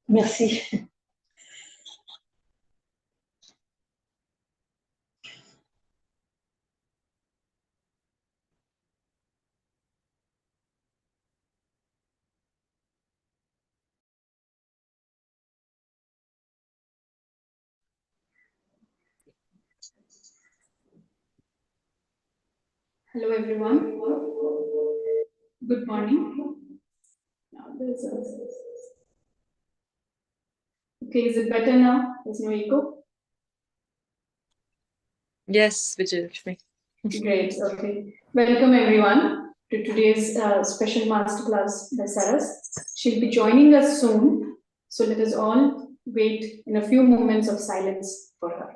Merci. Hello everyone. Good morning. Now okay, is it better now? There's no echo? Yes, Vijayalakshmi. Great, okay. Welcome everyone to today's special masterclass by Saras. She'll be joining us soon, so let us all wait in a few moments of silence for her.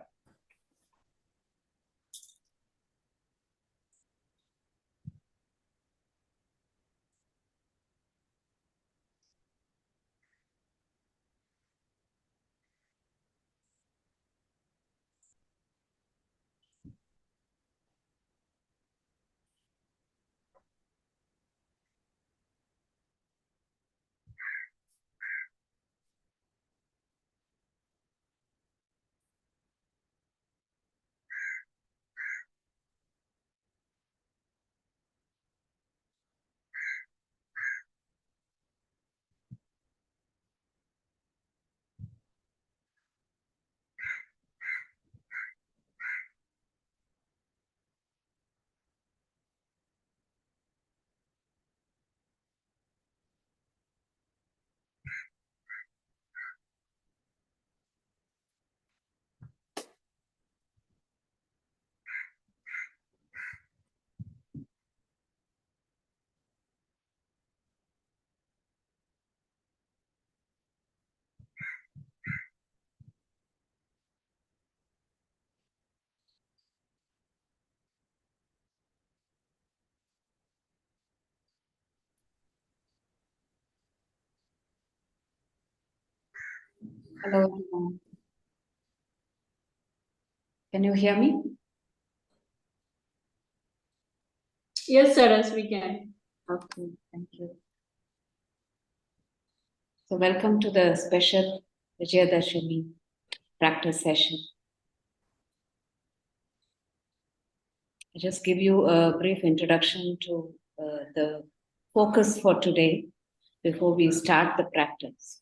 Hello, everyone. Can you hear me? Yes, Saras, we can. Okay, thank you. So welcome to the special Vijayadashami practice session. I'll just give you a brief introduction to the focus for today before we start the practice.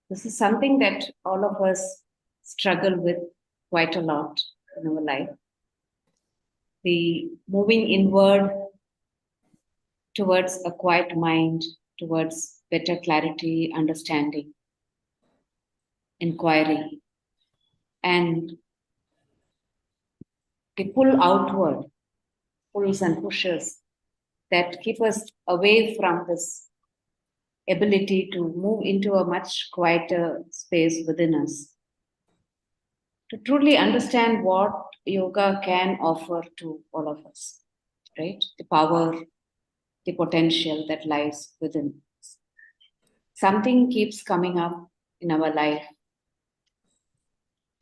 This is something that all of us struggle with quite a lot in our life. The moving inward towards a quiet mind, towards better clarity, understanding, inquiry, and the pull outward, pulls and pushes that keep us away from this ability to move into a much quieter space within us. To truly understand what yoga can offer to all of us, right? The power, the potential that lies within us. Something keeps coming up in our life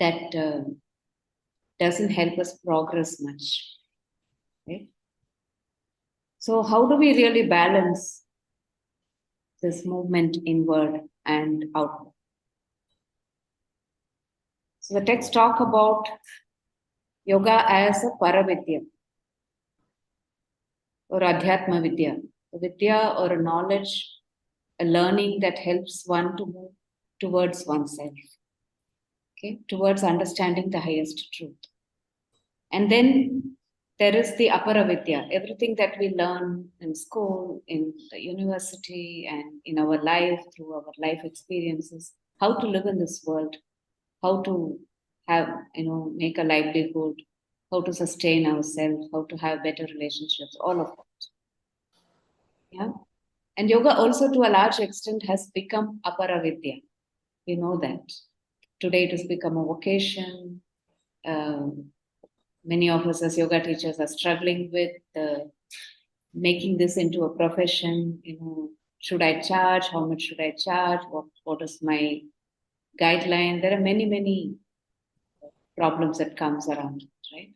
that doesn't help us progress much, right? So how do we really balance this movement inward and outward? So the text talk about yoga as a paravidya or adhyatma vidya, a vidya or a knowledge, a learning that helps one to move towards oneself, okay, towards understanding the highest truth. And then there is the aparavidya, everything that we learn in school, in the university, and in our life, through our life experiences, how to live in this world, how to have, make a livelihood, how to sustain ourselves, how to have better relationships, all of that. Yeah. And yoga also to a large extent has become aparavidya. We know that. Today it has become a vocation. Many of us as yoga teachers are struggling with making this into a profession. Should I charge? How much should I charge? What is my guideline? There are many problems that comes around it, right?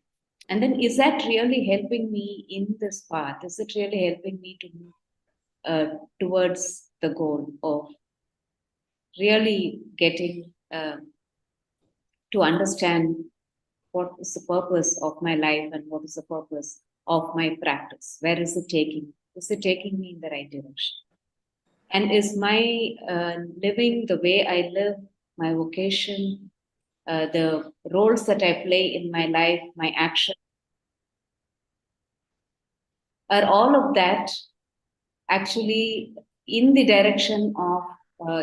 And then, is that really helping me in this path? Is it really helping me to move towards the goal of really getting to understand what is the purpose of my life and what is the purpose of my practice? Where is it taking me? Is it taking me in the right direction? And is my living the way I live, my vocation, the roles that I play in my life, my action, are all of that actually in the direction of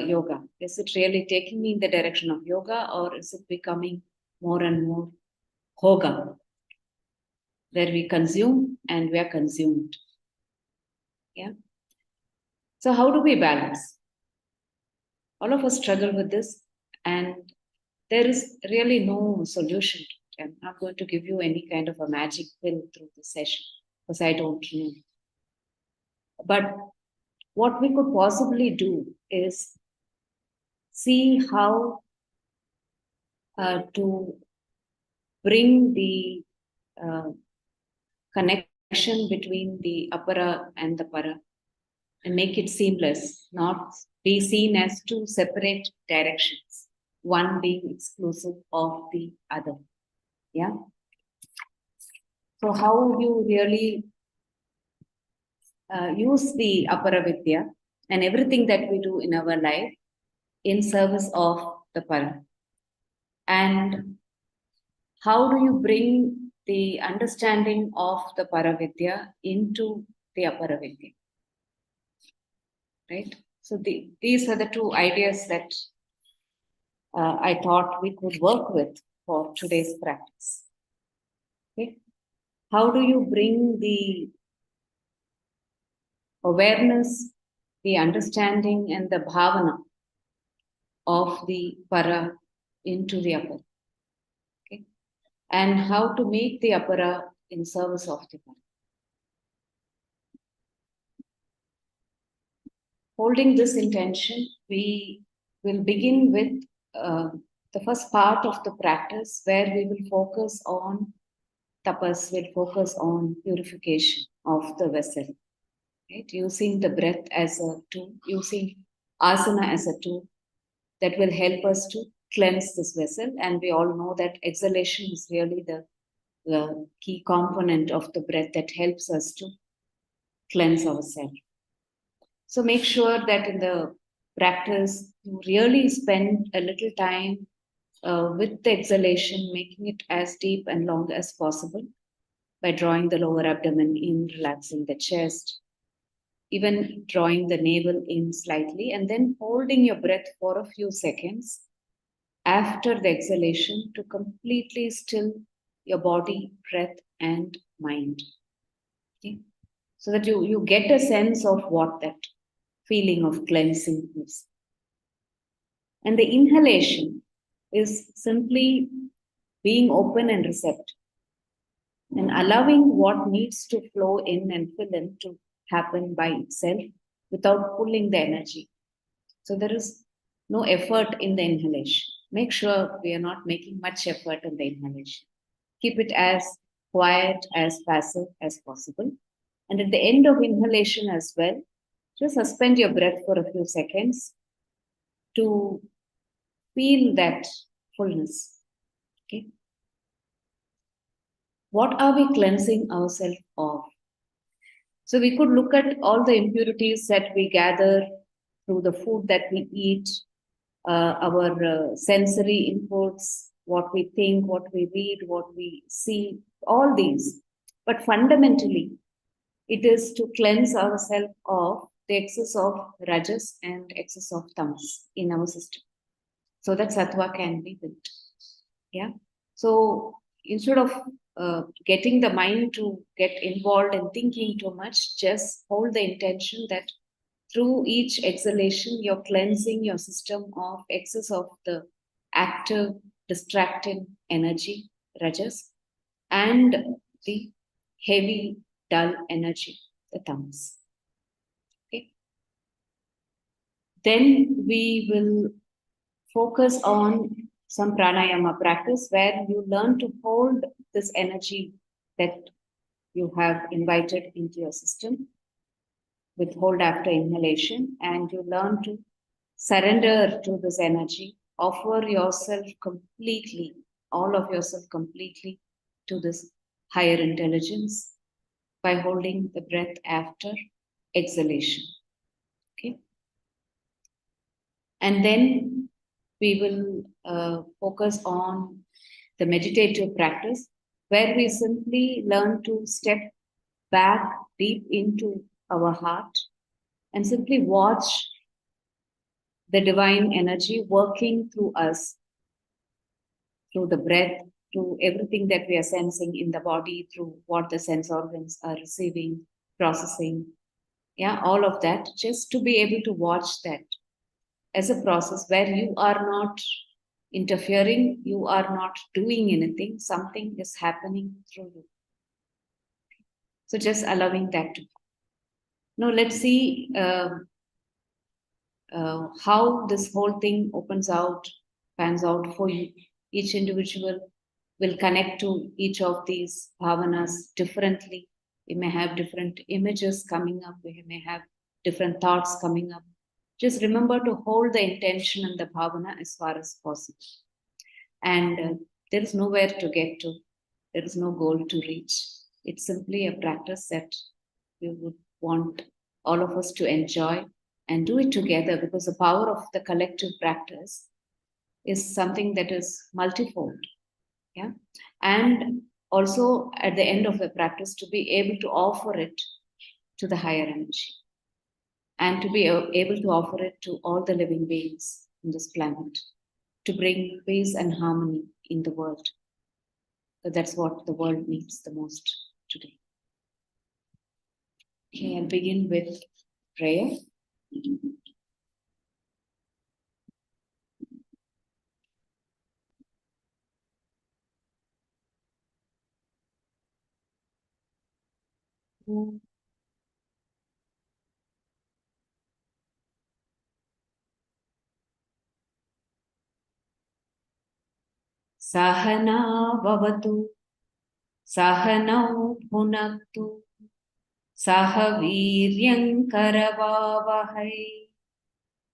yoga? Is it really taking me in the direction of yoga, or is it becoming more and more hoga, where we consume and we are consumed? Yeah. So how do we balance? All of us struggle with this, and there is really no solution. I'm not going to give you any kind of a magic pill through the session because I don't know. But what we could possibly do is see how to bring the connection between the apara and the para and make it seamless, not be seen as two separate directions, one being exclusive of the other. Yeah. So how you really use the apara vidya and everything that we do in our life in service of the para. And how do you bring the understanding of the Paravidya into the Aparavidya? Right? So these are the two ideas that I thought we could work with for today's practice. Okay? How do you bring the awareness, the understanding, and the bhavana of the para into the apara? Okay? And how to make the apara in service of the para? Holding this intention, we will begin with the first part of the practice, where we will focus on tapas, will focus on purification of the vessel, right? Using the breath as a tool, using asana as a tool that will help us to cleanse this vessel. And we all know that exhalation is really the key component of the breath that helps us to cleanse ourselves. So make sure that in the practice, you really spend a little time with the exhalation, making it as deep and long as possible by drawing the lower abdomen in, relaxing the chest, even drawing the navel in slightly, and then holding your breath for a few seconds after the exhalation to completely still your body, breath, and mind. Okay? So that you get a sense of what that feeling of cleansing is. And the inhalation is simply being open and receptive and allowing what needs to flow in and fill in to happen by itself without pulling the energy. So there is no effort in the inhalation. Make sure we are not making much effort in the inhalation. Keep it as quiet, as passive as possible. And at the end of inhalation as well, just suspend your breath for a few seconds to feel that fullness. Okay. What are we cleansing ourselves of? So we could look at all the impurities that we gather through the food that we eat, our sensory inputs, what we think, what we read, what we see, all these. But fundamentally, it is to cleanse ourselves of the excess of rajas and excess of tamas in our system, so that sattva can be built. Yeah. So instead of getting the mind to get involved in thinking too much, just hold the intention that through each exhalation, you're cleansing your system of excess of the active, distracting energy, rajas, and the heavy, dull energy, the tamas. Okay. Then we will focus on some pranayama practice where you learn to hold this energy that you have invited into your system. Withhold after inhalation, and you learn to surrender to this energy, offer yourself completely, all of yourself completely to this higher intelligence by holding the breath after exhalation. Okay. And then we will focus on the meditative practice, where we simply learn to step back deep into our heart and simply watch the divine energy working through us, through the breath, through everything that we are sensing in the body, through what the sense organs are receiving, processing. Yeah, all of that, just to be able to watch that as a process where you are not interfering, you are not doing anything, something is happening through you. So just allowing that to. Now let's see how this whole thing opens out, pans out for you. Each individual will connect to each of these bhavanas differently. We may have different images coming up, we may have different thoughts coming up. Just remember to hold the intention and the bhavana as far as possible. And there is nowhere to get to, there is no goal to reach. It's simply a practice that we would want all of us to enjoy and do it together, because the power of the collective practice is something that is multifold. Yeah. And also at the end of the practice, to be able to offer it to the higher energy and to be able to offer it to all the living beings on this planet, to bring peace and harmony in the world. So that's what the world needs the most today. Okay, I'll begin with prayer. Sahana bhavatu, sahanau bhunaktu, sahaviryam karavavahai,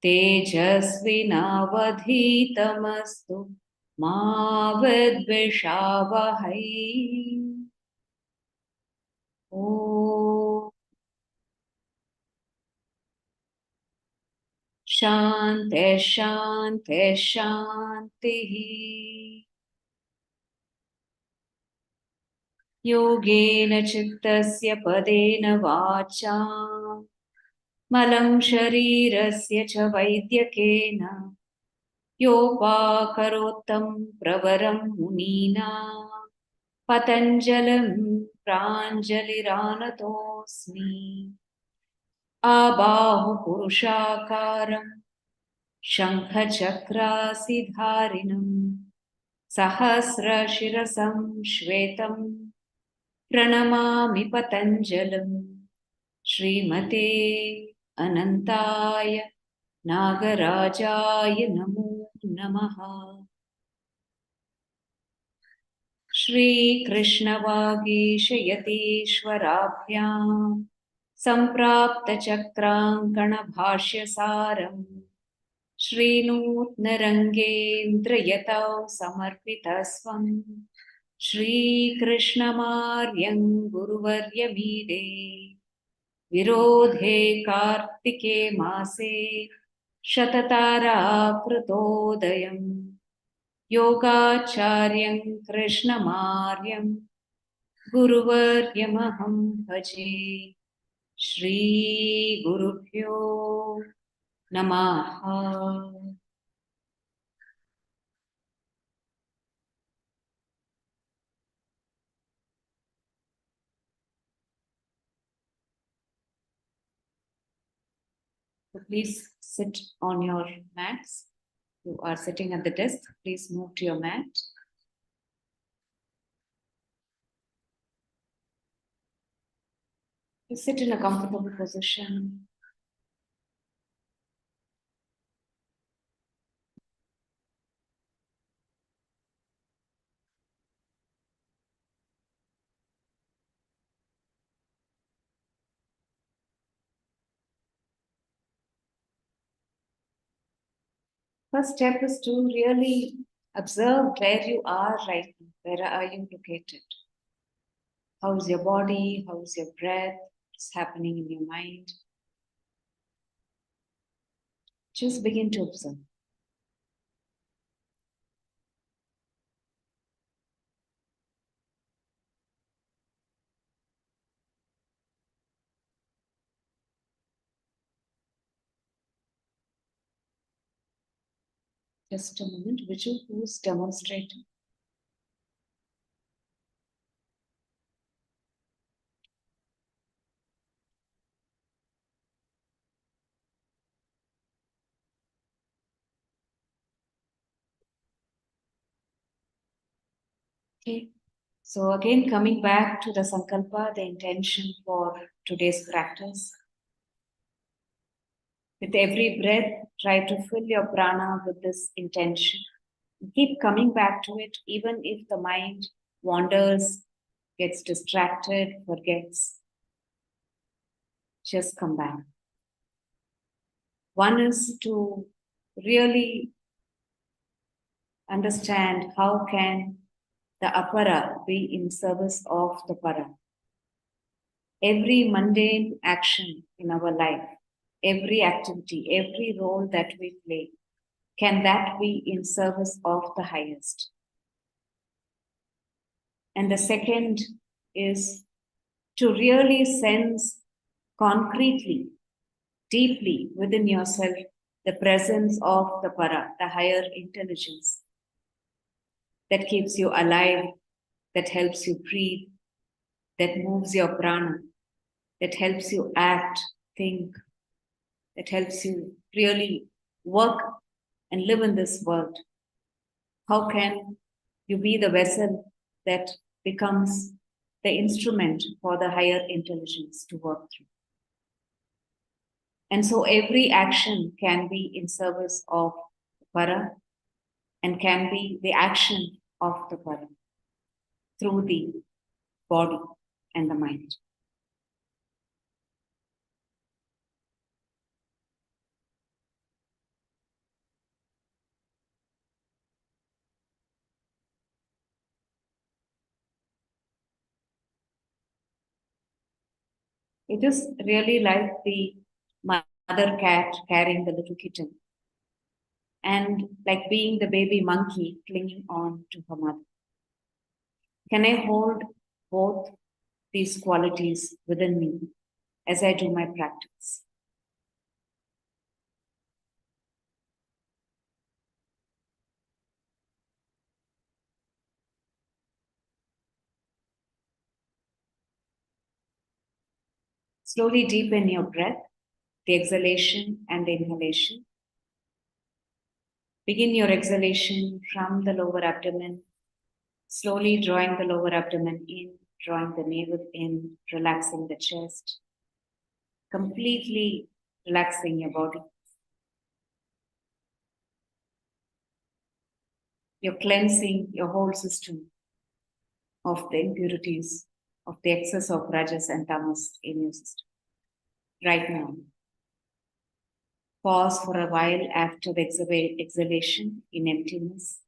tejasvinavadhitamastu ma vidvishavahai. Om Shanti Shanti Shanti. Yogena chittasya padena vacha malam sharirasya cha vaidyakena yopakarotam pravaram munina patanjalam pranjaliranatosmi abahu purushakaram shankhachakrasidharinam sahasrashirasam shvetam pranamami patanjalam Srimate Anantaya Nagarajaya Namo Namaha. Shri Krishna Vagishayatishwarabhyam Samprapta Chakrankana Bhashya Saram Shri Nutna Rangendra Yatau Samarpitasvam Shri Krishna Maryam Guruvarya Mide Virodhe Kartike Mase Shatatara-kritodayam Yogacharyam Krishna Maryam Guruvaryamaham bhaje. Shri Gurubhyo Namaha. So please sit on your mats. You are sitting at the desk. Please move to your mat. You sit in a comfortable position. First step is to really observe where you are right now. Where are you located? How's your body? How's your breath? What's happening in your mind? Just begin to observe. Just a moment. Viju, who's demonstrating? Okay. So again, coming back to the Sankalpa, the intention for today's practice. With every breath, try to fill your prana with this intention. Keep coming back to it, even if the mind wanders, gets distracted, forgets. Just come back. One is to really understand how can the apara be in service of the para. Every mundane action in our life, every activity, every role that we play, can that be in service of the highest? And the second is to really sense concretely, deeply within yourself, the presence of the para, the higher intelligence that keeps you alive, that helps you breathe, that moves your prana, that helps you act, think, that helps you really work and live in this world. How can you be the vessel that becomes the instrument for the higher intelligence to work through? And so every action can be in service of para and can be the action of the para through the body and the mind. It is really like the mother cat carrying the little kitten, and like being the baby monkey clinging on to her mother. Can I hold both these qualities within me as I do my practice? Slowly deepen your breath, the exhalation and the inhalation. Begin your exhalation from the lower abdomen, slowly drawing the lower abdomen in, drawing the navel in, relaxing the chest, completely relaxing your body. You're cleansing your whole system of the impurities, of the excess of rajas and tamas in your system. Right now, pause for a while after the exhalation in emptiness.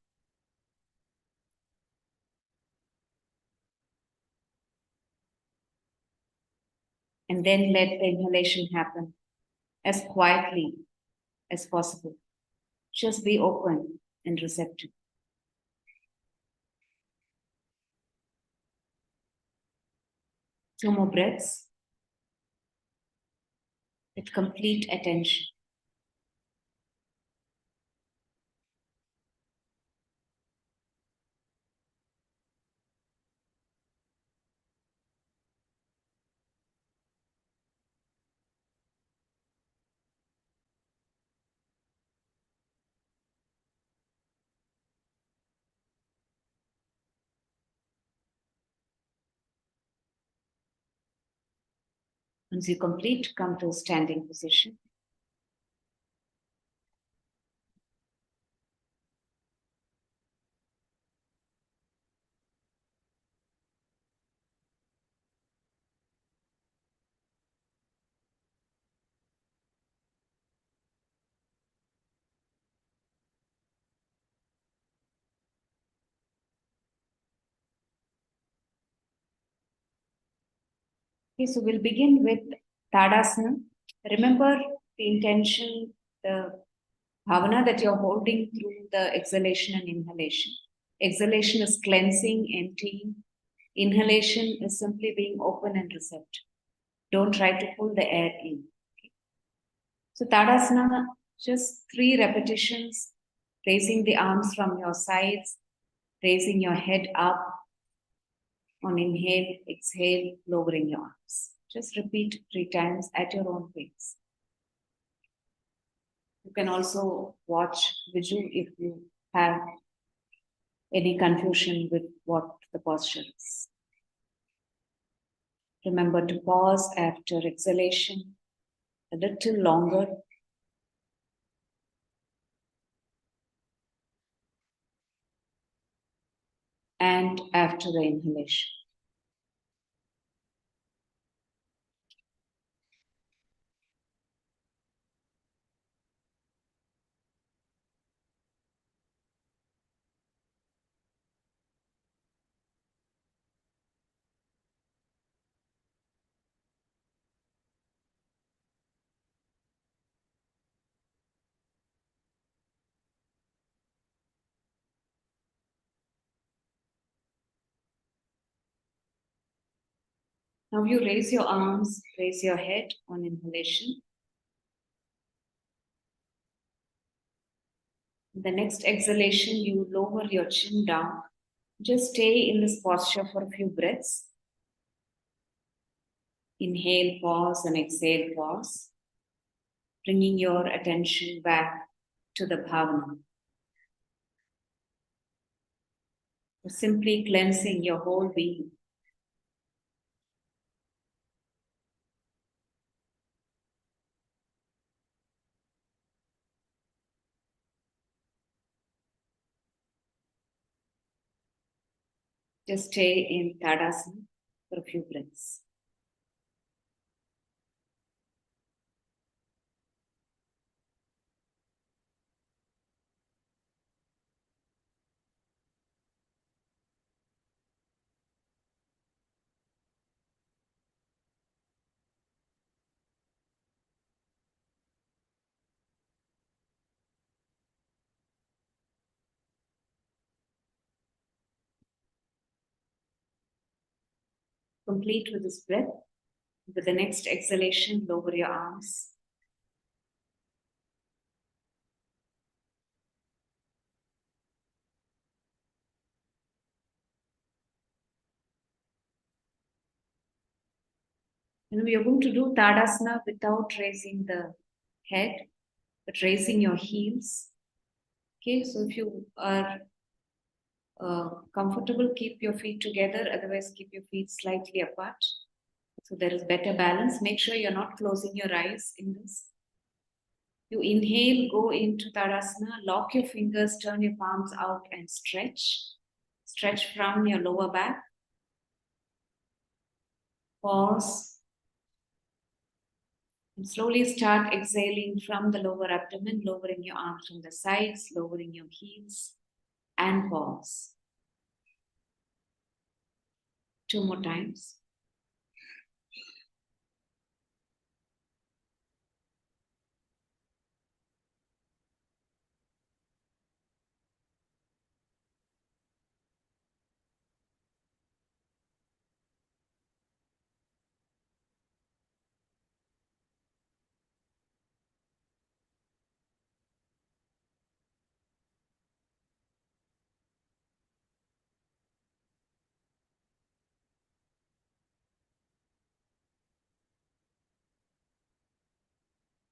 And then let the inhalation happen as quietly as possible. Just be open and receptive. 2 more breaths with complete attention. Once you complete, come to a standing position. Okay, so we'll begin with Tadasana. Remember the intention, the bhavana that you're holding through the exhalation and inhalation. Exhalation is cleansing, emptying. Inhalation is simply being open and receptive. Don't try to pull the air in. Okay. So Tadasana, just 3 repetitions, raising the arms from your sides, raising your head up. On inhale, exhale, lowering your arms. Just repeat 3 times at your own pace. You can also watch Viju if you have any confusion with what the posture is. Remember to pause after exhalation a little longer. And after the inhalation. Now you raise your arms, raise your head on inhalation. The next exhalation, you lower your chin down. Just stay in this posture for a few breaths. Inhale, pause, and exhale, pause. Bringing your attention back to the bhavana. Simply cleansing your whole being. Just stay in Tadasana for a few breaths. Complete with this breath. With the next exhalation, lower your arms. And we are going to do Tadasana without raising the head, but raising your heels. Okay, so if you are comfortable, keep your feet together. Otherwise, keep your feet slightly apart. So there is better balance. Make sure you're not closing your eyes in this. You inhale, go into Tadasana, lock your fingers, turn your palms out and stretch. Stretch from your lower back. Pause. And slowly start exhaling from the lower abdomen, lowering your arms from the sides, lowering your heels, and pause. 2 more times.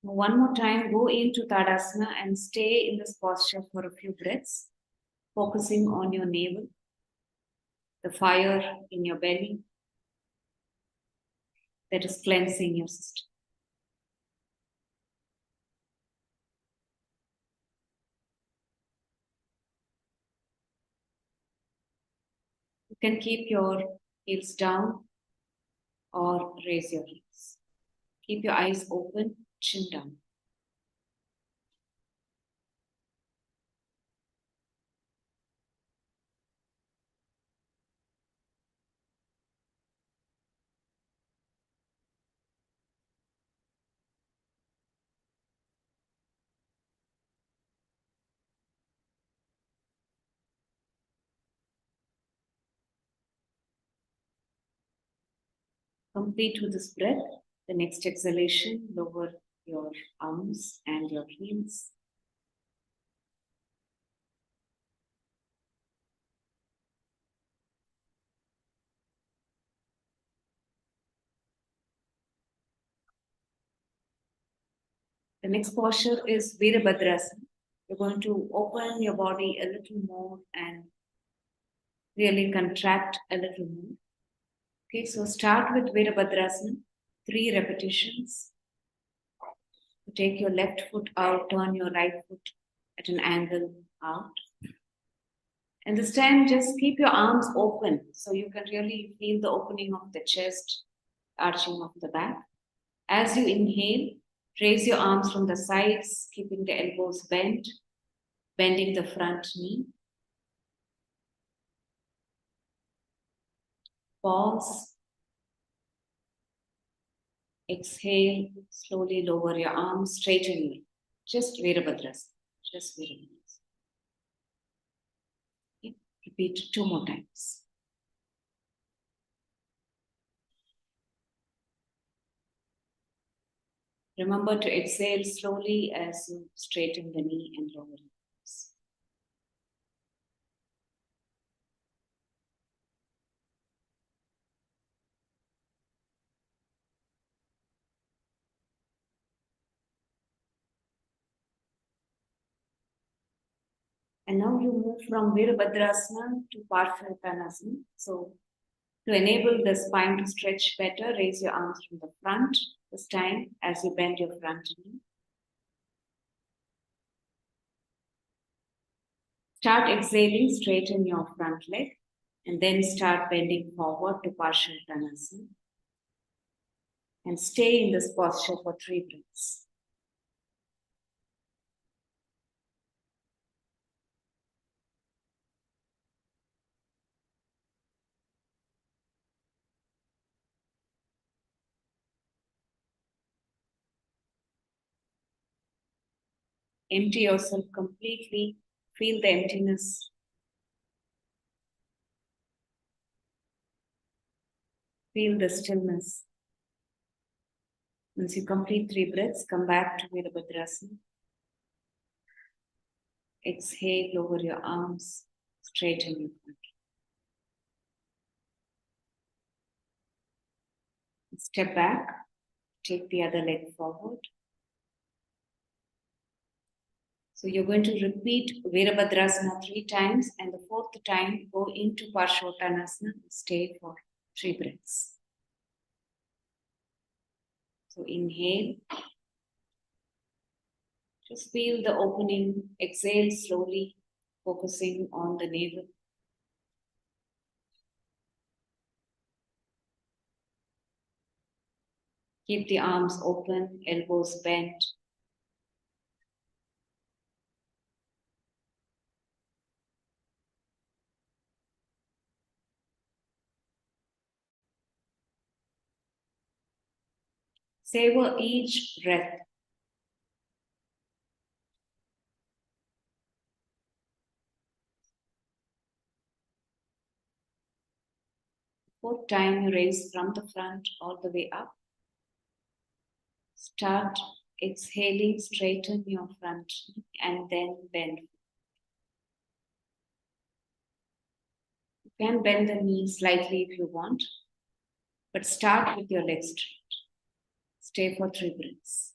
One more time, go into Tadasana and stay in this posture for a few breaths, focusing on your navel, the fire in your belly that is cleansing your system. You can keep your heels down or raise your heels. Keep your eyes open, chin down. Complete with this breath. The next exhalation, lower your arms and your heels. The next posture is Virabhadrasana. You're going to open your body a little more and really contract a little more. Okay, so start with Virabhadrasana, 3 repetitions. Take your left foot out, turn your right foot at an angle out. And this time, just keep your arms open so you can really feel the opening of the chest, arching of the back. As you inhale, raise your arms from the sides, keeping the elbows bent, bending the front knee. Pause. Exhale, slowly lower your arms, straighten your, just Virabhadrasana, just Virabhadrasana. Okay. Repeat 2 more times. Remember to exhale slowly as you straighten the knee and lower your arms. And now you move from Virabhadrasana to Parsvatanasana. So to enable the spine to stretch better, raise your arms from the front this time as you bend your front knee. Start exhaling, straighten your front leg, and then start bending forward to Parsvatanasana. And stay in this posture for 3 breaths. Empty yourself completely. Feel the emptiness. Feel the stillness. Once you complete 3 breaths, come back to Virabhadrasana. Exhale, lower your arms, straighten your front. Step back, take the other leg forward. So you're going to repeat Virabhadrasana 3 times, and the 4th time go into Parsvottanasana and stay for 3 breaths. So inhale. Just feel the opening. Exhale slowly, focusing on the navel. Keep the arms open, elbows bent. Savor each breath. Fourth time you raise from the front all the way up. Start exhaling, straighten your front and then bend. You can bend the knee slightly if you want, but start with your legs straight. Stay for 3 breaths.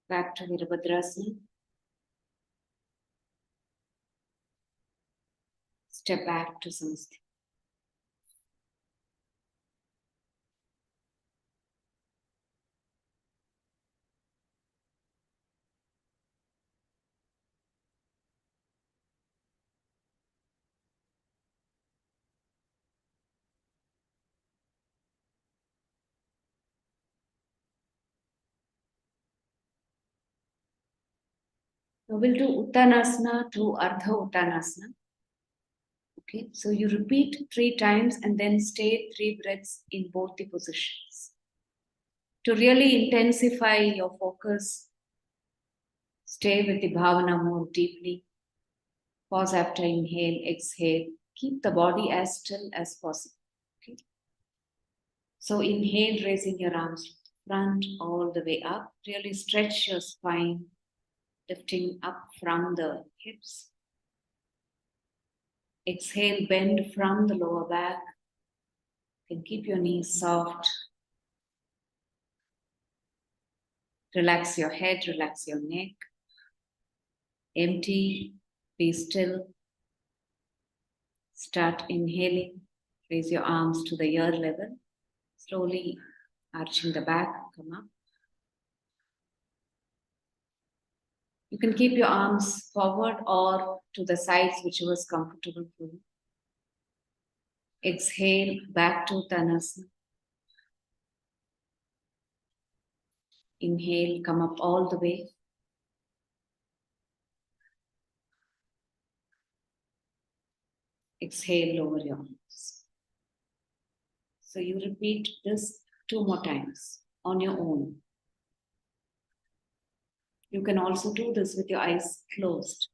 Back to Virabhadrasana. Step back to Samastha. Now we'll do Uttanasana to Ardha Uttanasana. Okay, so you repeat 3 times and then stay 3 breaths in both the positions. To really intensify your focus, stay with the bhavana more deeply. Pause after inhale, exhale. Keep the body as still as possible. Okay. So inhale, raising your arms to the front all the way up. Really stretch your spine, lifting up from the hips. Exhale, bend from the lower back. You can keep your knees soft. Relax your head, relax your neck. Empty, be still. Start inhaling. Raise your arms to the ear level. Slowly arching the back, come up. You can keep your arms forward or to the sides, whichever is comfortable for you. Exhale, back to Uttanasana. Inhale, come up all the way. Exhale, lower your arms. So you repeat this 2 more times on your own. You can also do this with your eyes closed.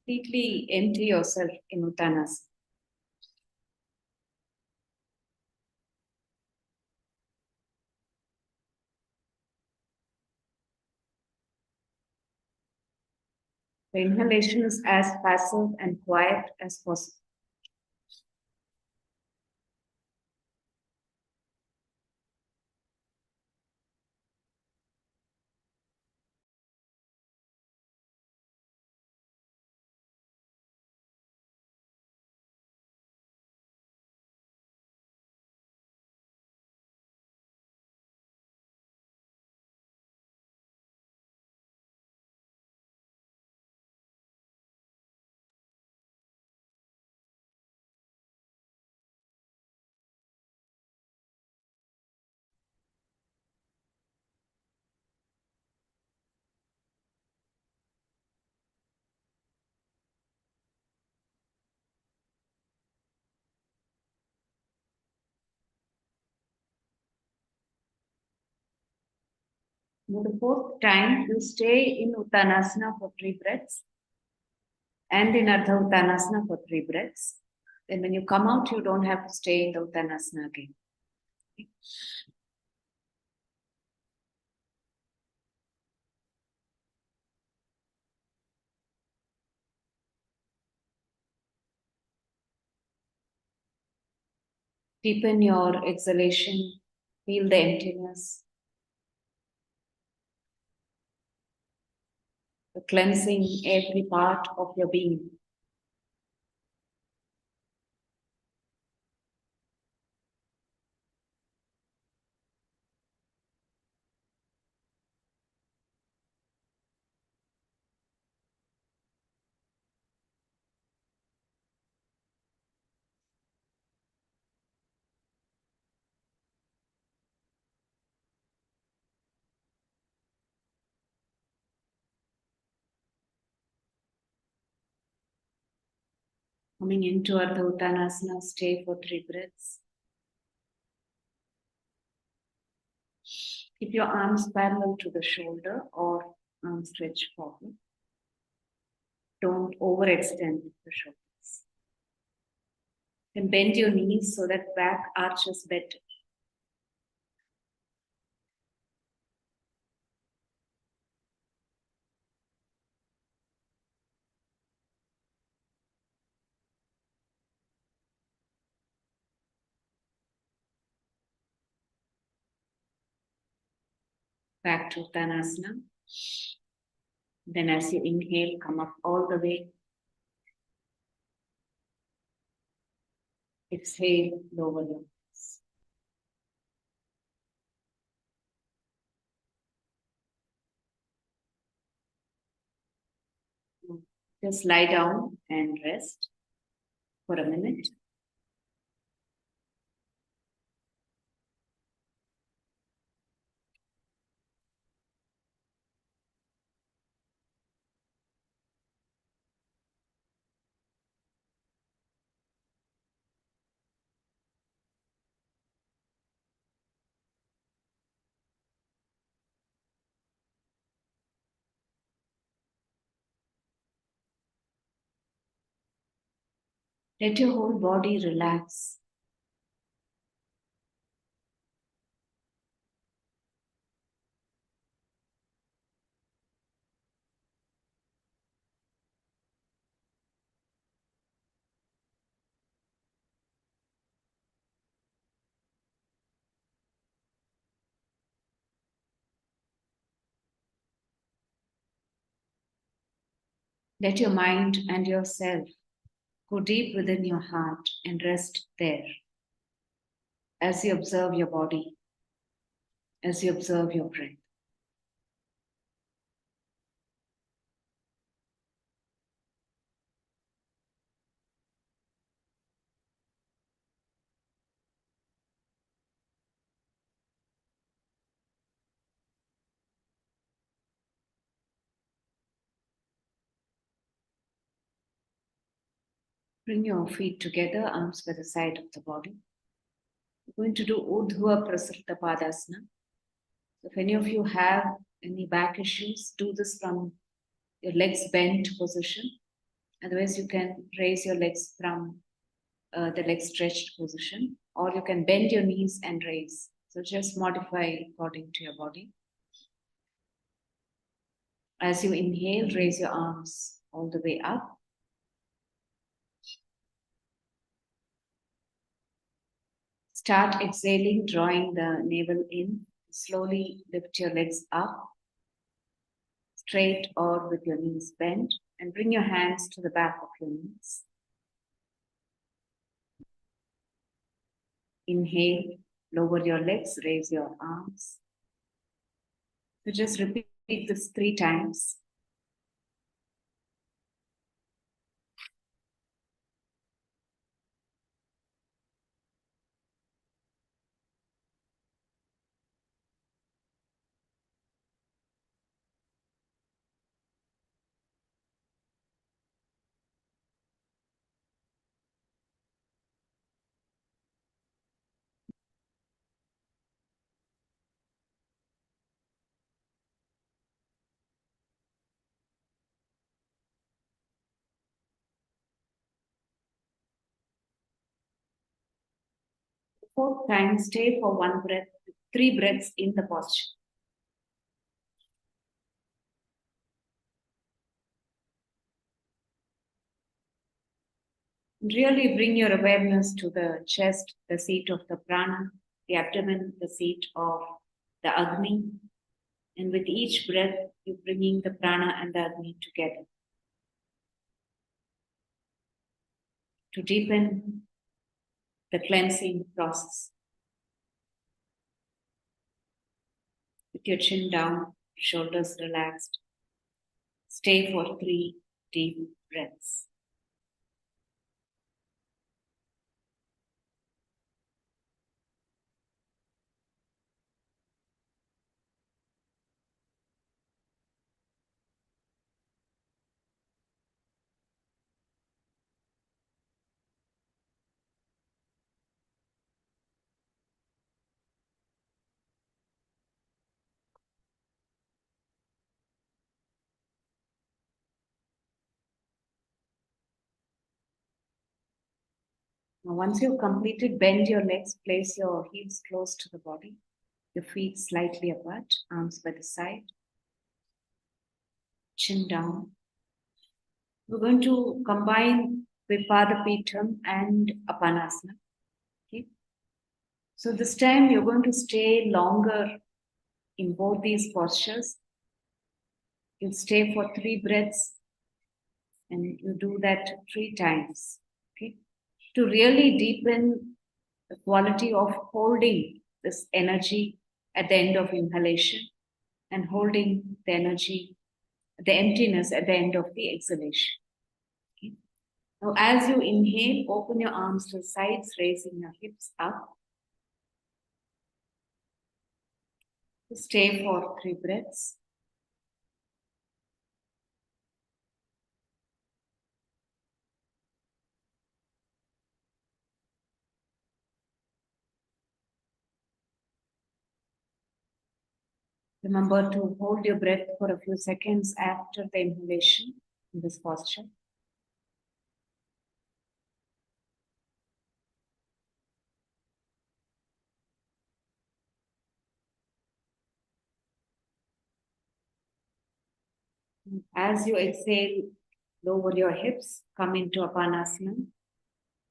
Completely empty yourself in Uttanasana. The inhalation is as passive and quiet as possible. Now the 4th time, you stay in Uttanasana for 3 breaths and in Ardha Uttanasana for 3 breaths. Then when you come out, you don't have to stay in the Uttanasana again. Okay. Deepen your exhalation, feel the emptiness, the cleansing every part of your being. Coming into Ardha Uttanasana, stay for 3 breaths. Keep your arms parallel to the shoulder or arms stretched forward. Don't overextend the shoulders. Then bend your knees so that back arches better. Back to Uttanasana. Then as you inhale, come up all the way. Exhale, lower your arms. Just lie down and rest for a minute. Let your whole body relax. Let your mind and yourself go deep within your heart and rest there as you observe your body, as you observe your breath. Bring your feet together, arms by the side of the body. We're going to do Urdhva Prasarita Padasana. So if any of you have any back issues, do this from your legs bent position. Otherwise, you can raise your legs from the leg stretched position, or you can bend your knees and raise. So just modify according to your body. As you inhale, raise your arms all the way up. Start exhaling, drawing the navel in. Slowly lift your legs up, straight or with your knees bent, and bring your hands to the back of your knees. Inhale, lower your legs, raise your arms. So just repeat this 3 times. The 4th time, stay for 1 breath, 3 breaths in the posture. Really bring your awareness to the chest, the seat of the prana, the abdomen, the seat of the Agni. And with each breath, you're bringing the prana and the Agni together to deepen the cleansing process. With your chin down, shoulders relaxed, stay for 3 deep breaths. Now, once you've completed, bend your legs, place your heels close to the body, your feet slightly apart, arms by the side, chin down. We're going to combine Vipadapitham and Apanasana. Okay. So this time you're going to stay longer in both these postures. You'll stay for 3 breaths and you do that 3 times. Okay. To really deepen the quality of holding this energy at the end of inhalation and holding the energy, the emptiness at the end of the exhalation. Okay. Now, as you inhale, open your arms to the sides, raising your hips up. Stay for 3 breaths. Remember to hold your breath for a few seconds after the inhalation in this posture. As you exhale, lower your hips, come into Apanasana,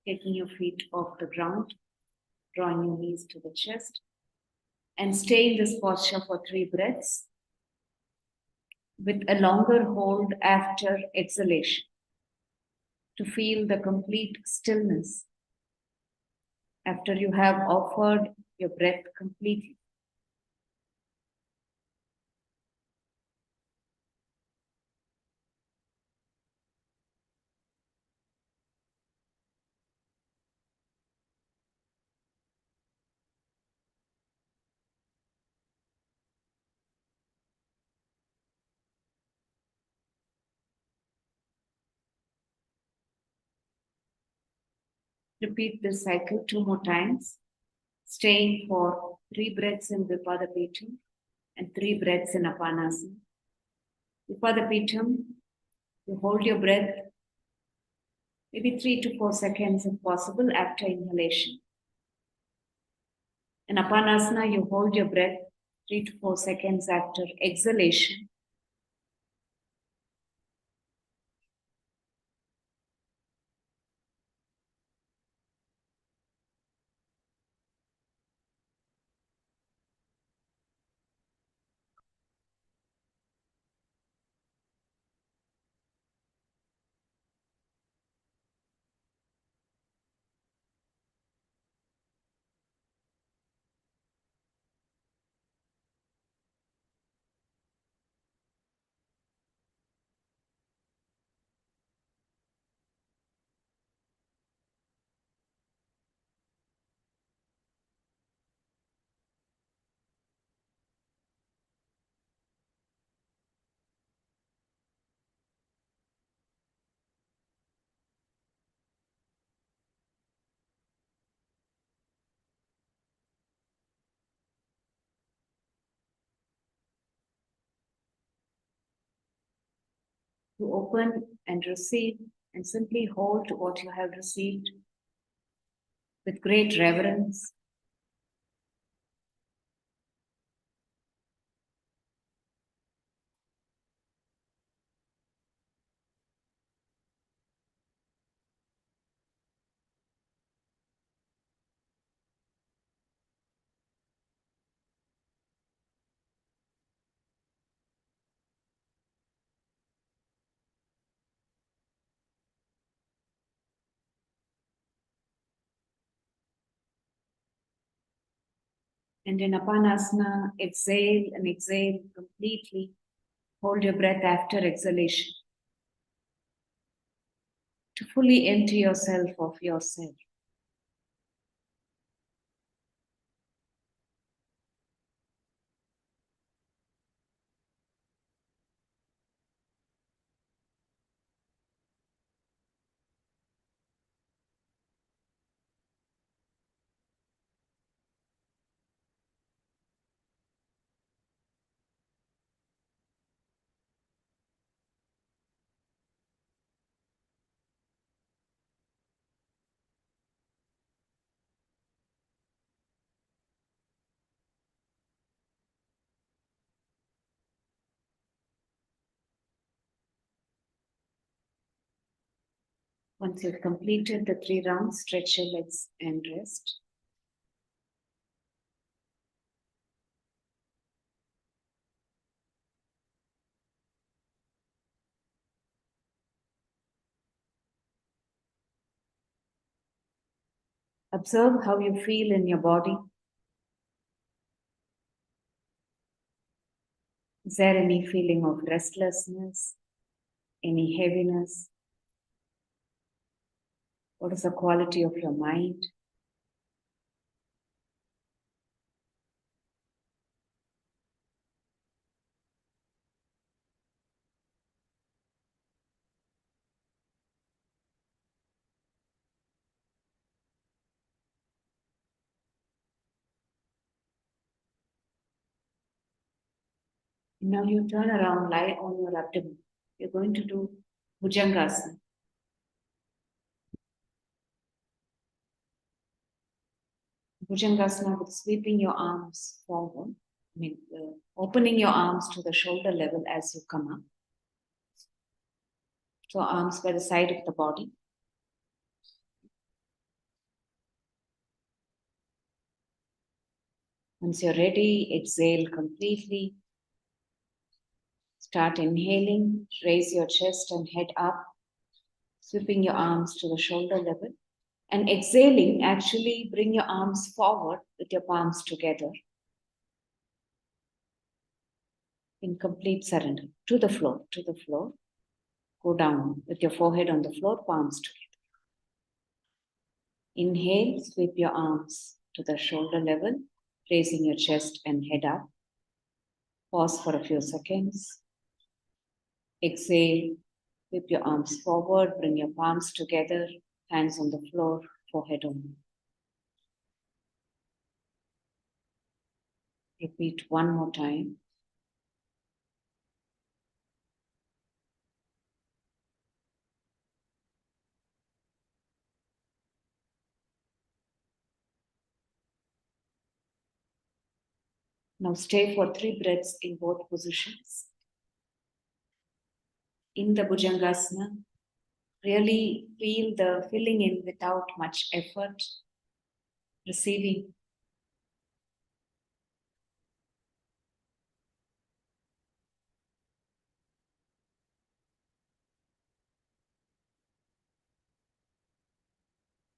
taking your feet off the ground, drawing your knees to the chest, and stay in this posture for 3 breaths with a longer hold after exhalation to feel the complete stillness after you have offered your breath completely. Repeat this cycle 2 more times, staying for 3 breaths in Vipadapitham and 3 breaths in Apanasana. Vipadapitham, you hold your breath maybe 3 to 4 seconds if possible after inhalation. In Apanasana, you hold your breath 3 to 4 seconds after exhalation. To open and receive and simply hold to what you have received with great reverence. And in Apanasana, exhale and exhale completely. Hold your breath after exhalation to fully empty yourself of yourself. Once you've completed the 3 rounds, stretch your legs and rest. Observe how you feel in your body. Is there any feeling of restlessness, any heaviness? What is the quality of your mind? Now you turn around, lie on your abdomen. You're going to do Bhujangasana. Bhujangasana with sweeping your arms forward. Opening your arms to the shoulder level as you come up. So arms by the side of the body. Once you're ready, exhale completely. Start inhaling, raise your chest and head up, sweeping your arms to the shoulder level. And exhaling, actually bring your arms forward with your palms together in complete surrender to the floor, to the floor. Go down with your forehead on the floor, palms together. Inhale, sweep your arms to the shoulder level, raising your chest and head up. Pause for a few seconds. Exhale, sweep your arms forward, bring your palms together, hands on the floor, forehead on. Repeat one more time. Now stay for 3 breaths in both positions. In the Bhujangasana, really feel the filling in without much effort, receiving.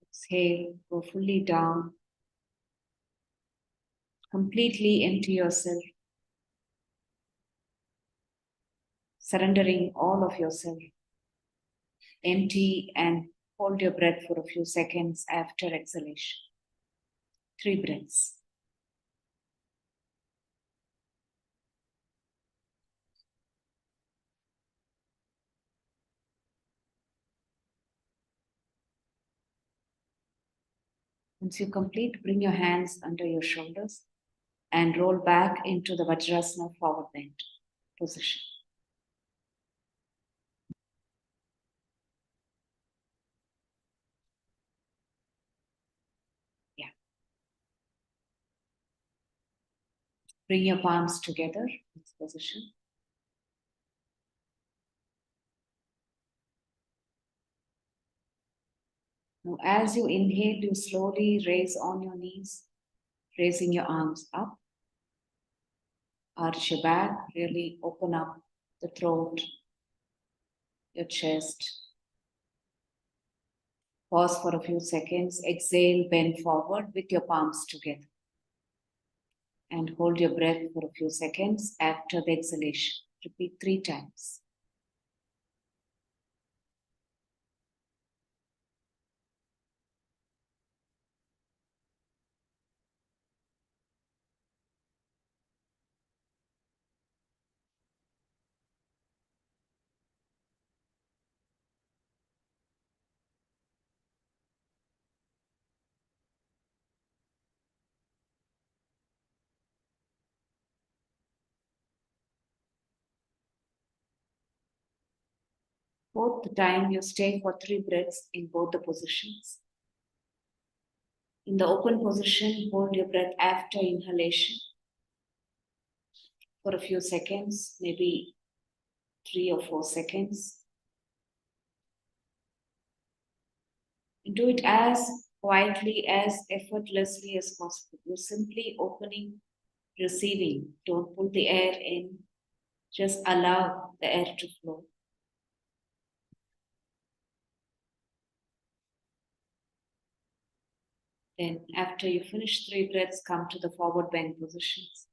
Exhale, go fully down. Completely empty yourself. Surrendering all of yourself. Empty and hold your breath for a few seconds after exhalation. 3 breaths. Once you complete, bring your hands under your shoulders and roll back into the Vajrasana forward bend position. Yeah. Bring your palms together in this position. Now, as you inhale, you slowly raise on your knees, raising your arms up. Arch your back, really open up the throat, your chest. Pause for a few seconds. Exhale, bend forward with your palms together. And hold your breath for a few seconds after the exhalation. Repeat 3 times. Both the time you stay for 3 breaths in both the positions. In the open position, hold your breath after inhalation for a few seconds, maybe 3 or 4 seconds. And do it as quietly, as effortlessly as possible. You're simply opening, receiving. Don't pull the air in. Just allow the air to flow. Then after you finish 3 breaths, come to the forward bend positions.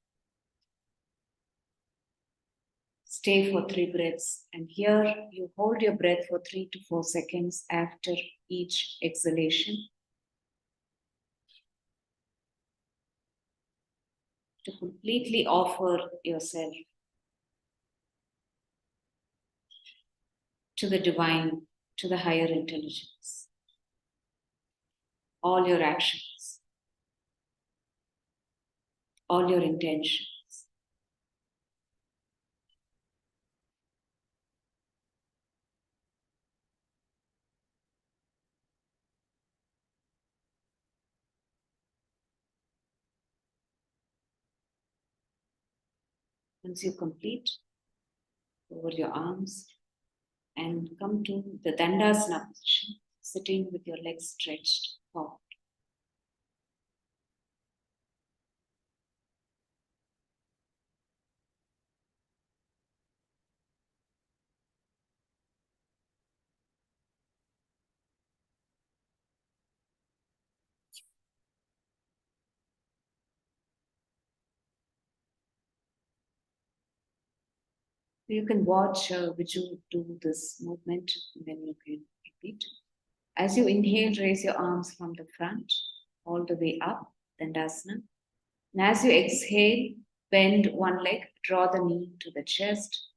Stay for 3 breaths. And here you hold your breath for 3 to 4 seconds after each exhalation. To completely offer yourself to the divine, to the higher intelligence. All your actions, all your intentions. Once you complete, over your arms, and come to the Dandasana position, sitting with your legs stretched forward. You can watch Viju do this movement, and then you can repeat. As you inhale, raise your arms from the front all the way up, Dandasana. And as you exhale, bend one leg, draw the knee to the chest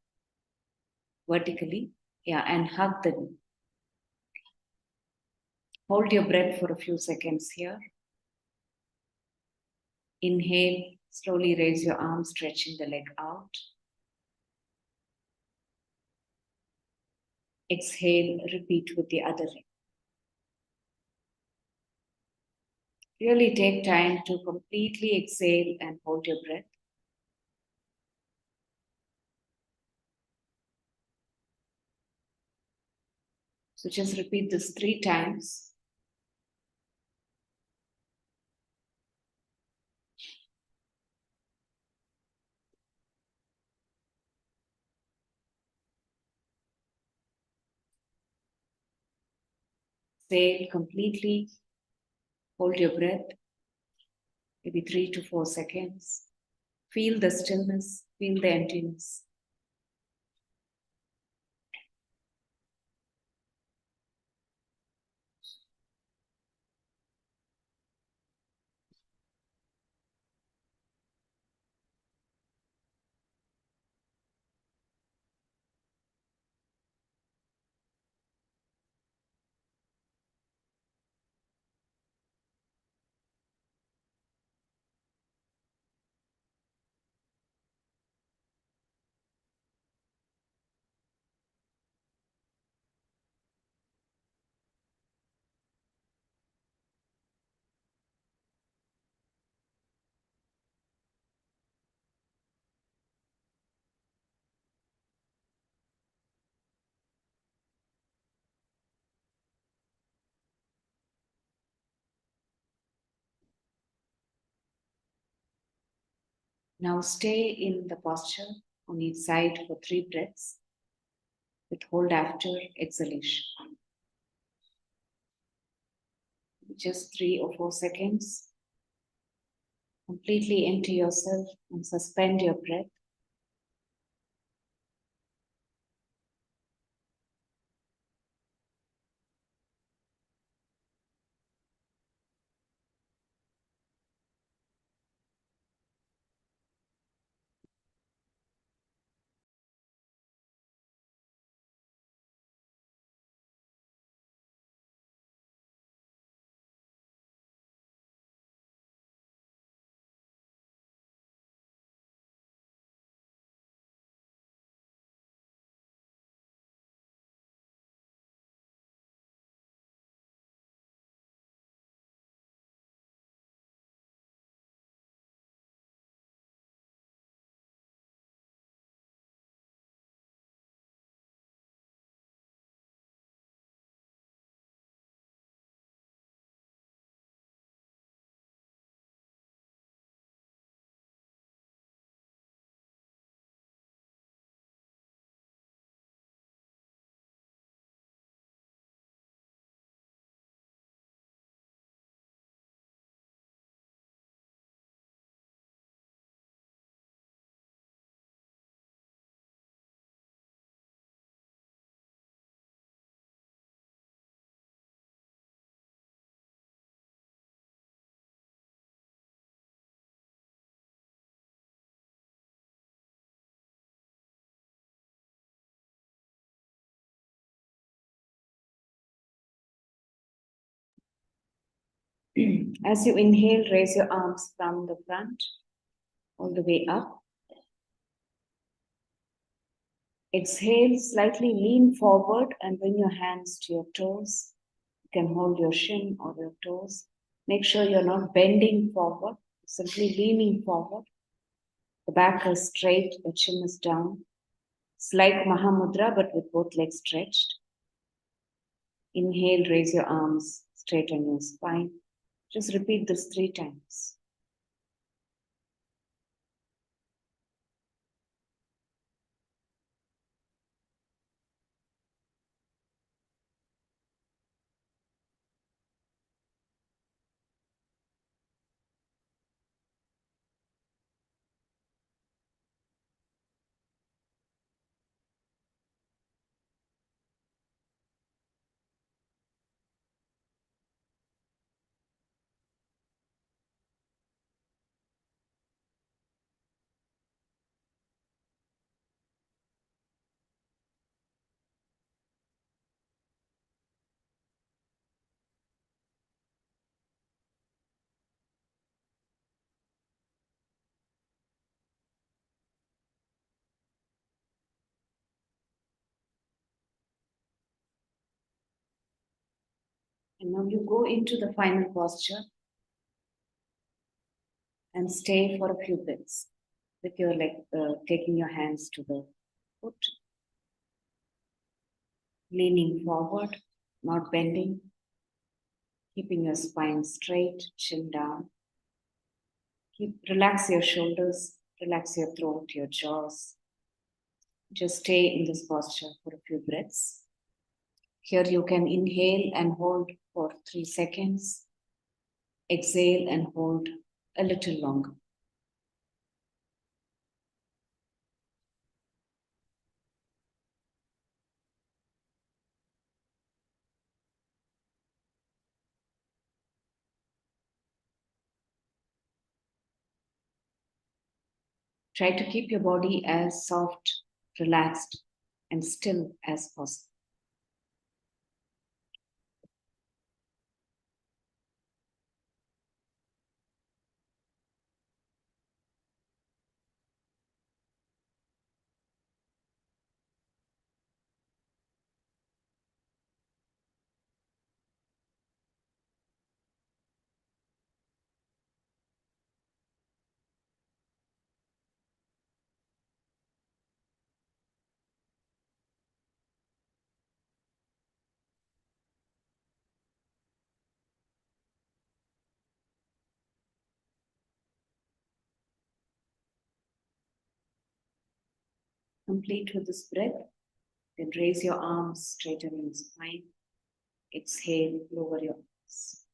vertically, and hug the knee. Hold your breath for a few seconds here. Inhale, slowly raise your arms, stretching the leg out. Exhale, repeat with the other leg. Really take time to completely exhale and hold your breath. So just repeat this 3 times. Exhale completely. Hold your breath, maybe 3 to 4 seconds. Feel the stillness, feel the emptiness. Now stay in the posture on each side for 3 breaths, with hold after exhalation. Just 3 or 4 seconds. Completely empty yourself and suspend your breath. As you inhale, raise your arms from the front all the way up. Exhale, slightly lean forward and bring your hands to your toes. You can hold your shin or your toes. Make sure you're not bending forward, simply leaning forward. The back is straight, the chin is down. It's like Mahamudra, but with both legs stretched. Inhale, raise your arms, straighten your spine. Just repeat this 3 times. And now you go into the final posture and stay for a few breaths with your leg, taking your hands to the foot, leaning forward, not bending, keeping your spine straight, chin down. Relax your shoulders, relax your throat, your jaws. Just stay in this posture for a few breaths. Here you can inhale and hold for 3 seconds. Exhale and hold a little longer. Try to keep your body as soft, relaxed, and still as possible. Complete with this breath. Then raise your arms, straighten your spine. Exhale, lower your arms.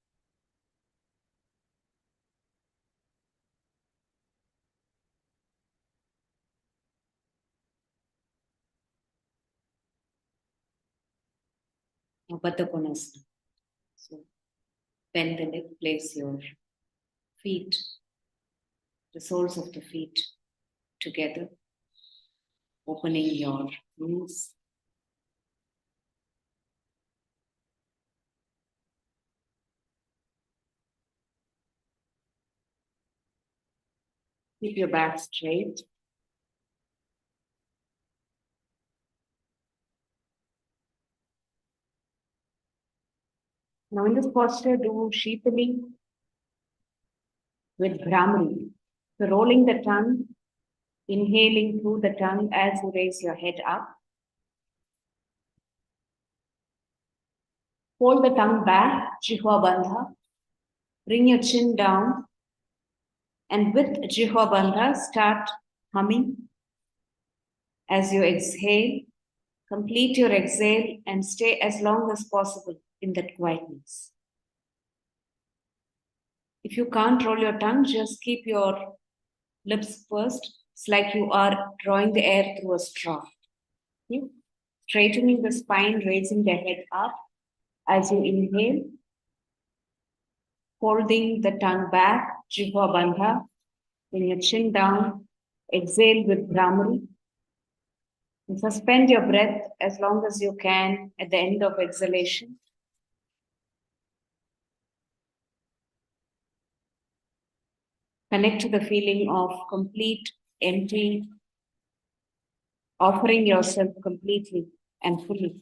Now, Baddha Konasana. So, bend the leg, place your feet, the soles of the feet together, opening your knees. Keep your back straight. Now in this posture, do sheepily with Brahmari. So rolling the tongue, inhaling through the tongue as you raise your head up. Hold the tongue back, Jihva Bandha. Bring your chin down. And with Jihva Bandha, start humming. As you exhale, complete your exhale and stay as long as possible in that quietness. If you can't roll your tongue, just keep your lips pursed. It's like you are drawing the air through a straw. Straightening the spine, raising the head up as you inhale. Holding the tongue back, Jihva Bandha. Bring your chin down. Exhale with Brahmari. And suspend your breath as long as you can at the end of exhalation. Connect to the feeling of complete, empty, offering yourself completely and fully.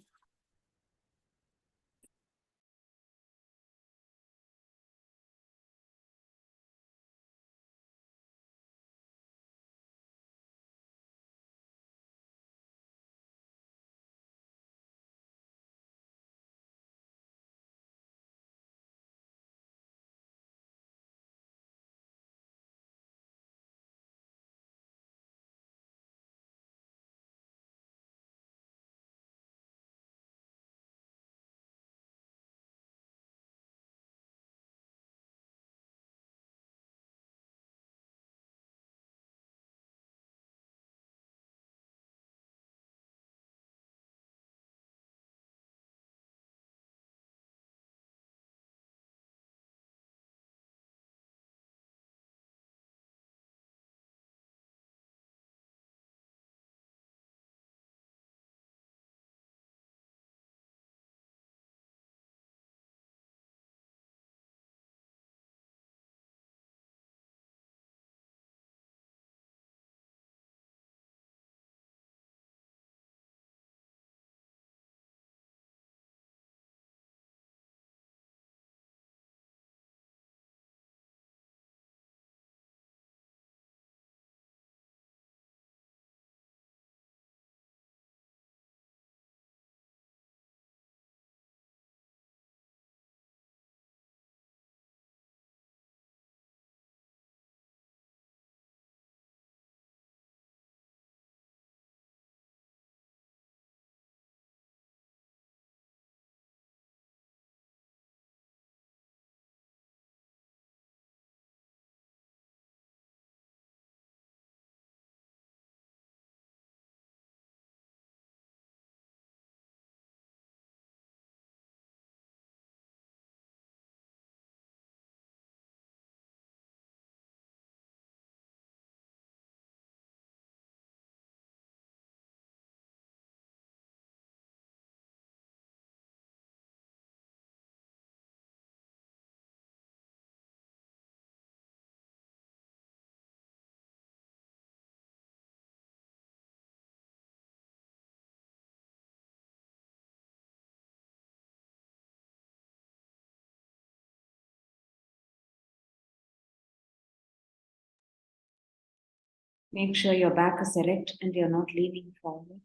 Make sure your back is erect and you're not leaning forward.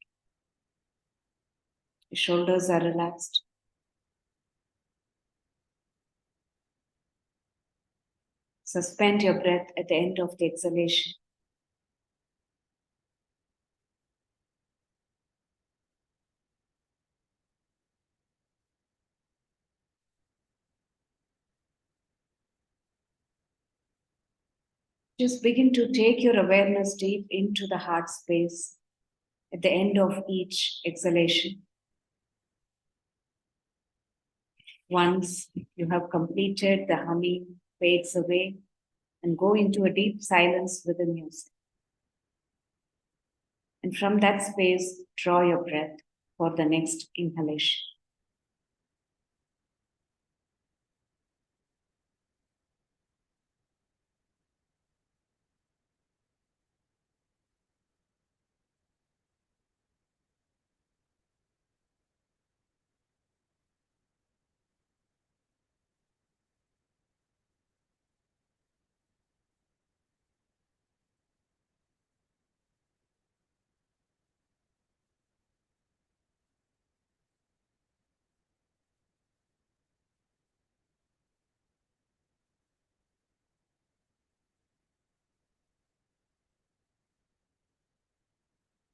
Your shoulders are relaxed. Suspend your breath at the end of the exhalation. Just begin to take your awareness deep into the heart space at the end of each exhalation. Once you have completed, the humming fades away and go into a deep silence within yourself. And from that space, draw your breath for the next inhalation.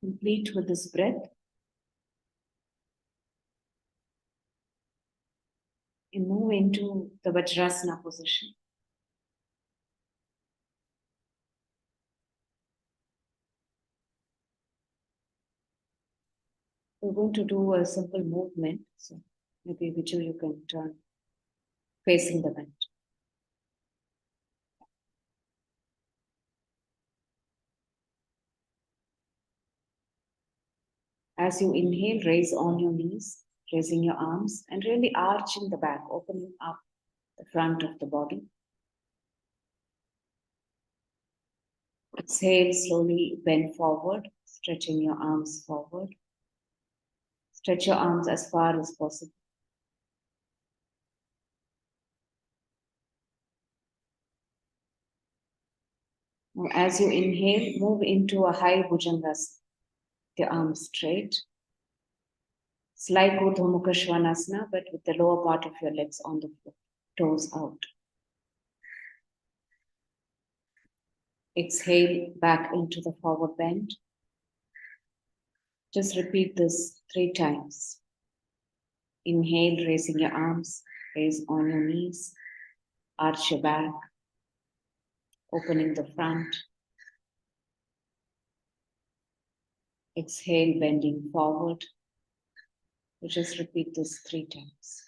Complete with this breath. And move into the Vajrasana position. We're going to do a simple movement. So maybe Viju, you can turn facing the vent. As you inhale, raise on your knees, raising your arms and really arching the back, opening up the front of the body. Exhale, slowly bend forward, stretching your arms forward. Stretch your arms as far as possible. Now, as you inhale, move into a high Bhujangasana. The arms straight. It's like Urdhva Mukha Svanasana, but with the lower part of your legs on the floor, toes out. Exhale back into the forward bend. Just repeat this 3 times. Inhale, raising your arms, raise on your knees, arch your back, opening the front. Exhale, bending forward. You just repeat this 3 times.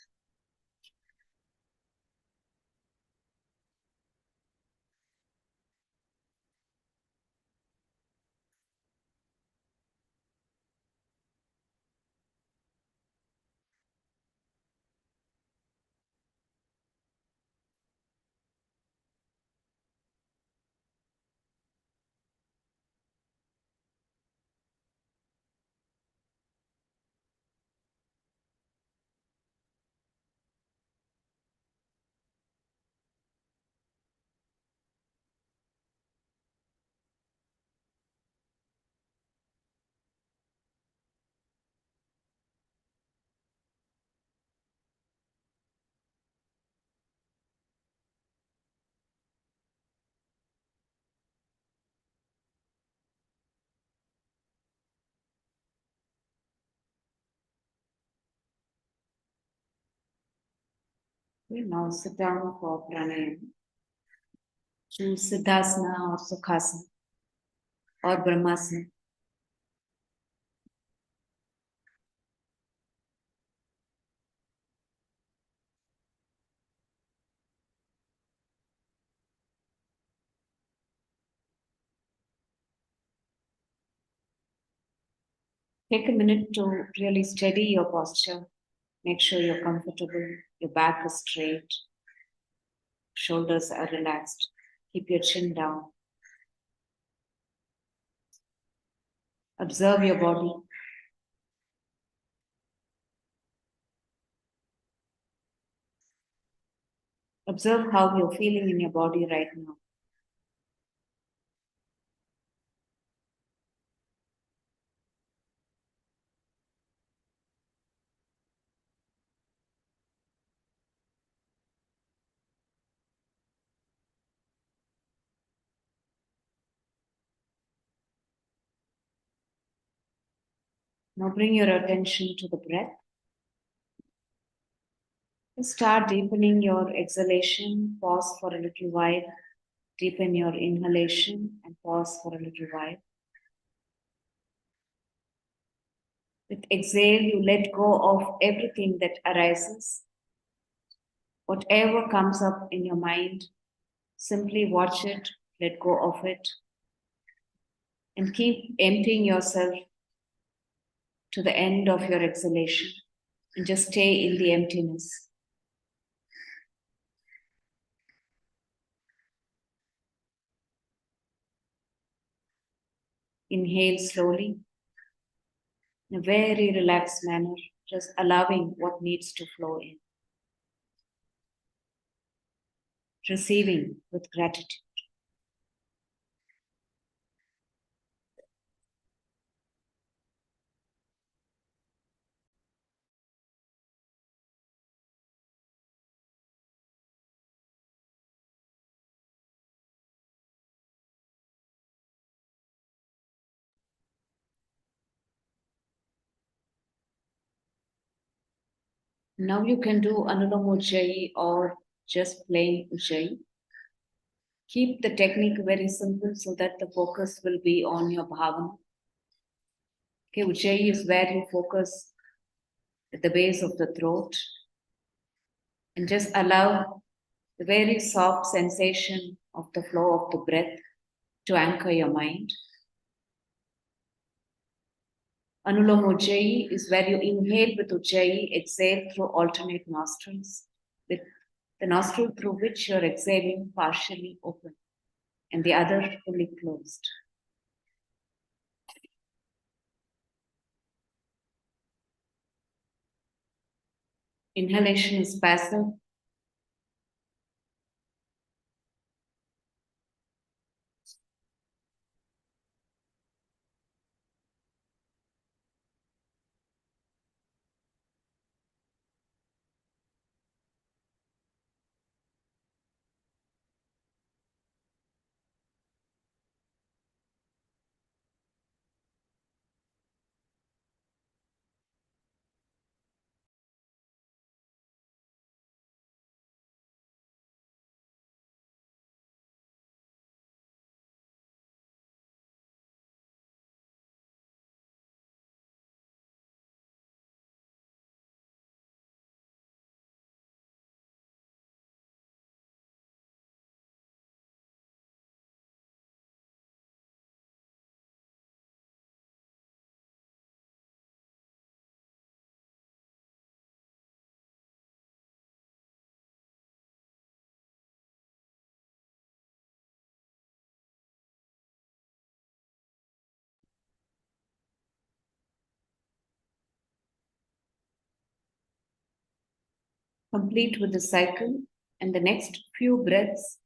Okay, now sit down for pranayama. Choose Siddhasana or Sukhasana or Brahmasana. Take a minute to really steady your posture. Make sure you're comfortable, your back is straight, shoulders are relaxed. Keep your chin down. Observe your body. Observe how you're feeling in your body right now. Now bring your attention to the breath. Start deepening your exhalation. Pause for a little while. Deepen your inhalation and pause for a little while. With exhale, you let go of everything that arises. Whatever comes up in your mind, simply watch it, let go of it, and keep emptying yourself to the end of your exhalation and just stay in the emptiness. Inhale slowly in a very relaxed manner, just allowing what needs to flow in. Receiving with gratitude. Now you can do Anulom Ujjayi or just plain Ujjayi. Keep the technique very simple so that the focus will be on your bhavana. Okay, Ujjayi is where you focus at the base of the throat and just allow the very soft sensation of the flow of the breath to anchor your mind. Anulom Ujjayi is where you inhale with Ujjayi, exhale through alternate nostrils, with the nostril through which you're exhaling partially open and the other fully closed. Inhalation is passive. Complete with the cycle, and the next few breaths,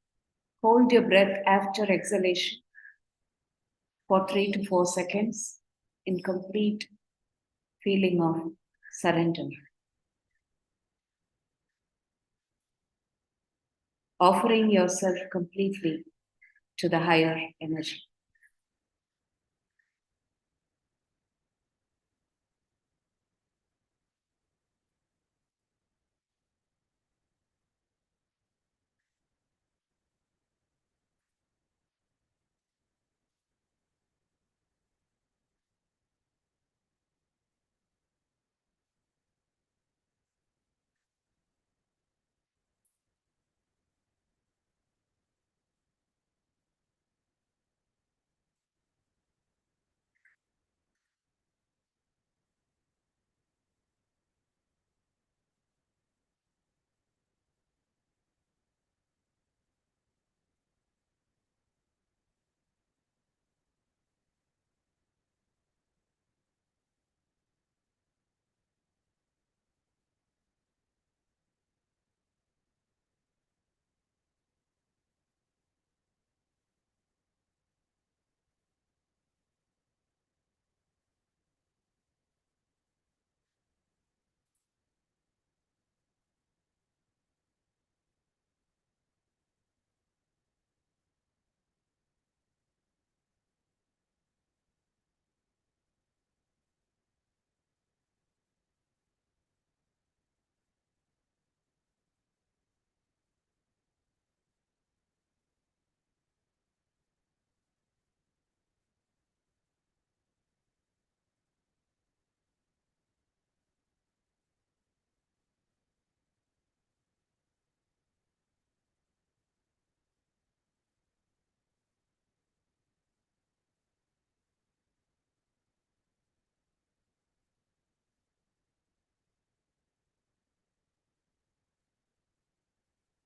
hold your breath after exhalation for 3 to 4 seconds in complete feeling of surrender. Offering yourself completely to the higher energy.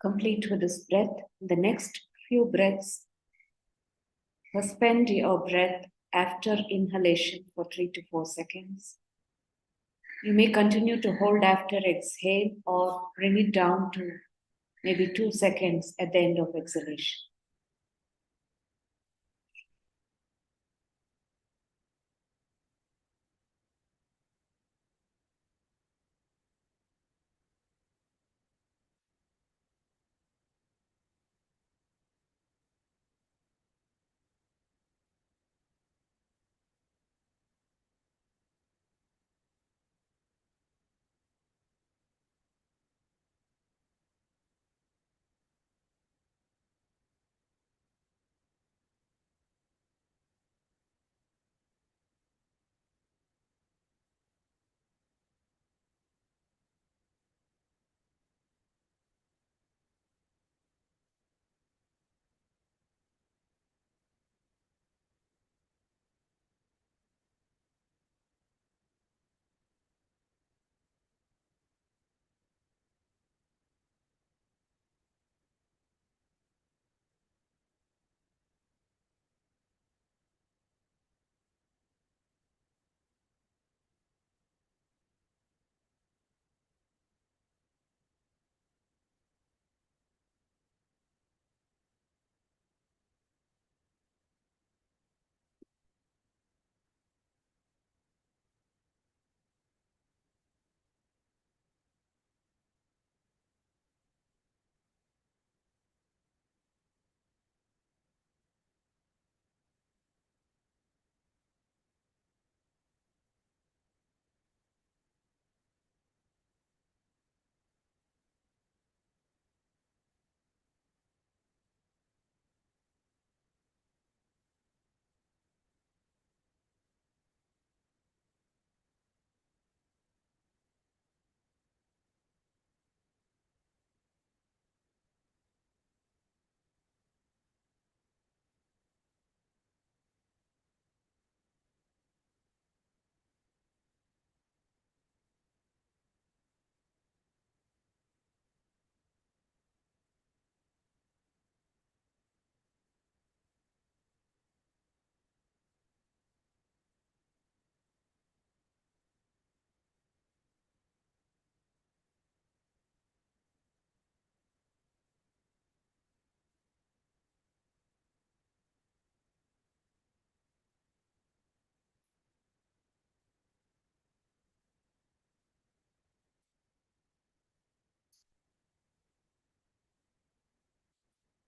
Complete with this breath. The next few breaths, suspend your breath after inhalation for 3 to 4 seconds. You may continue to hold after exhale or bring it down to maybe 2 seconds at the end of exhalation.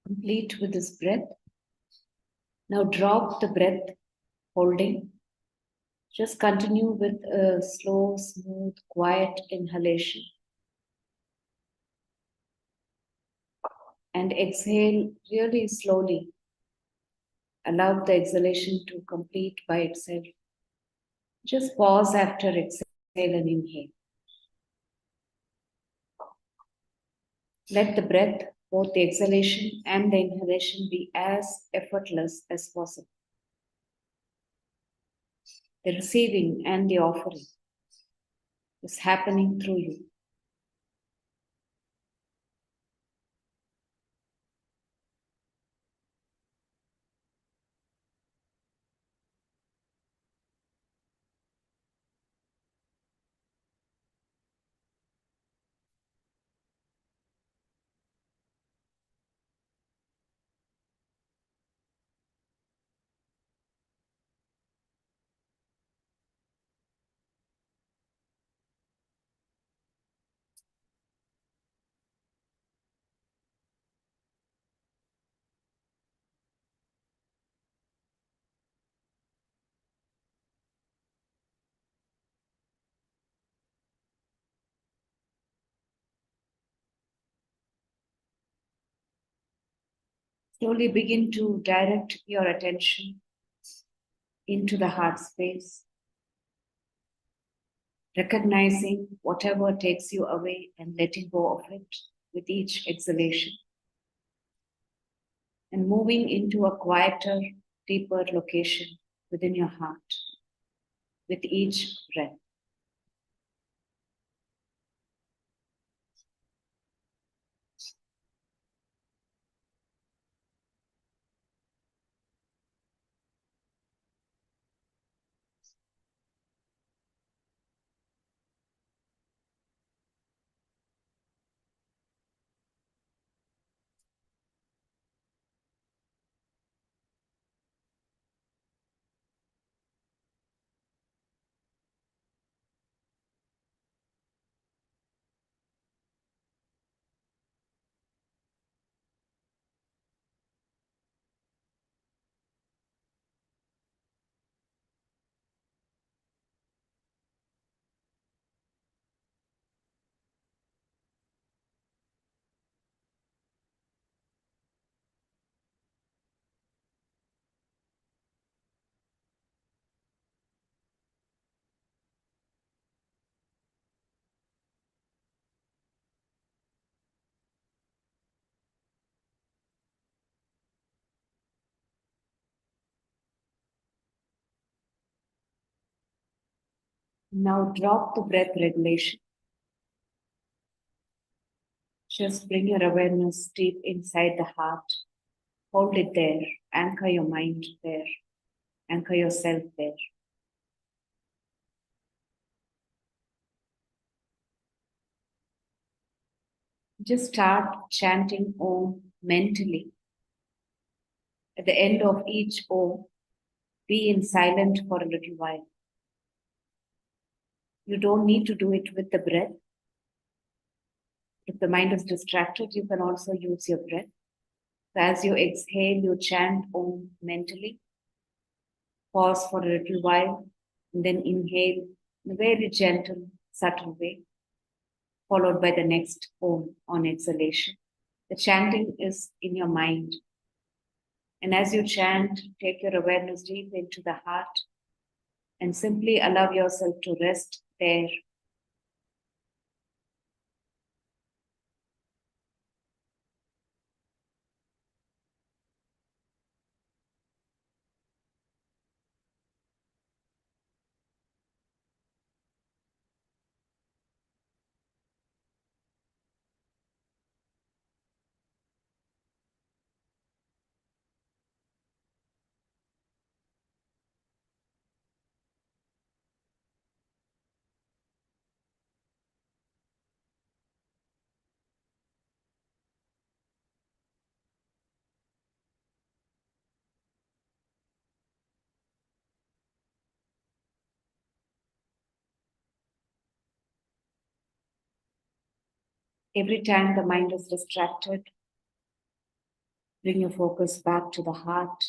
Complete with this breath. Now drop the breath holding. Just continue with a slow, smooth, quiet inhalation. And exhale really slowly. Allow the exhalation to complete by itself. Just pause after exhale and inhale. Let the breath, both the exhalation and the inhalation, be as effortless as possible. The receiving and the offering is happening through you. Slowly begin to direct your attention into the heart space, recognizing whatever takes you away and letting go of it with each exhalation, and moving into a quieter, deeper location within your heart with each breath. Now drop the breath regulation. Just bring your awareness deep inside the heart. Hold it there. Anchor your mind there. Anchor yourself there. Just start chanting Om mentally. At the end of each Om, be in silent for a little while. You don't need to do it with the breath. If the mind is distracted, you can also use your breath. So as you exhale, you chant Om mentally. Pause for a little while, and then inhale in a very gentle, subtle way, followed by the next Om on exhalation. The chanting is in your mind. And as you chant, take your awareness deep into the heart and simply allow yourself to rest there. Every time the mind is distracted, bring your focus back to the heart.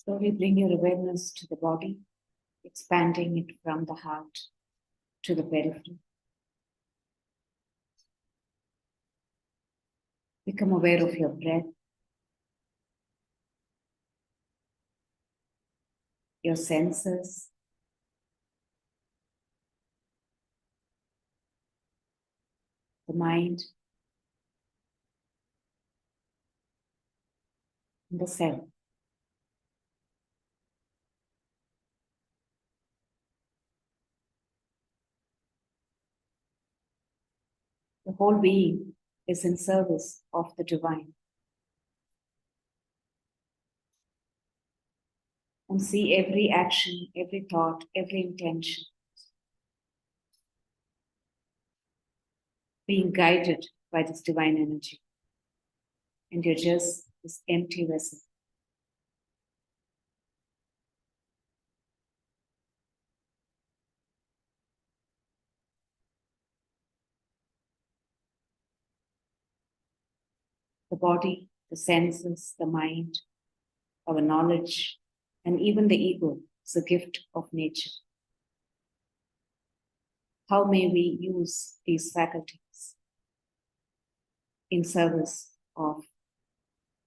Slowly bring your awareness to the body, expanding it from the heart to the periphery. Become aware of your breath, your senses, the mind, and the self. The whole being is in service of the divine. And see every action, every thought, every intention being guided by this divine energy. And you're just this empty vessel. The body, the senses, the mind, our knowledge, and even the ego is a gift of nature. How may we use these faculties in service of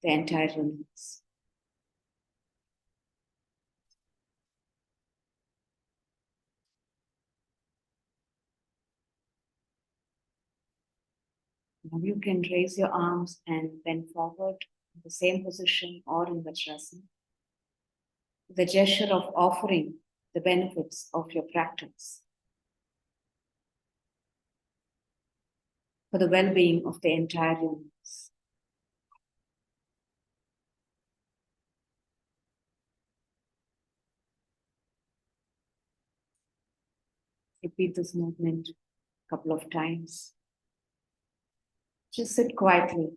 the entire universe? Now you can raise your arms and bend forward in the same position or in Vajrasana. The gesture of offering the benefits of your practice for the well-being of the entire universe. Repeat this movement a couple of times. Just sit quietly.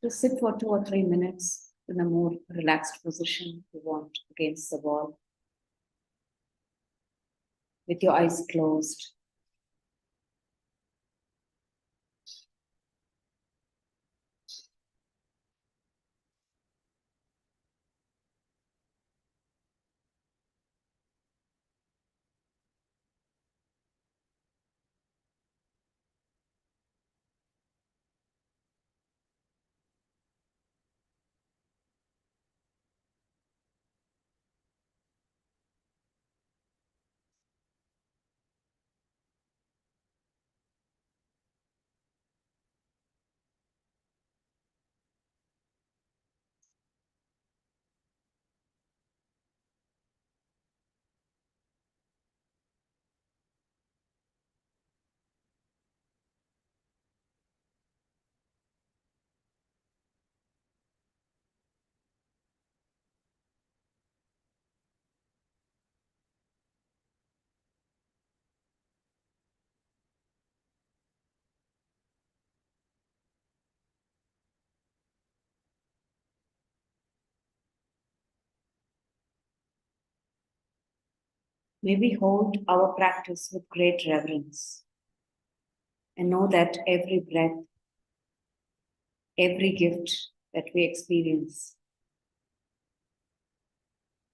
Just sit for 2 or 3 minutes in a more relaxed position if you want, against the wall, with your eyes closed. May we hold our practice with great reverence and know that every breath, every gift that we experience,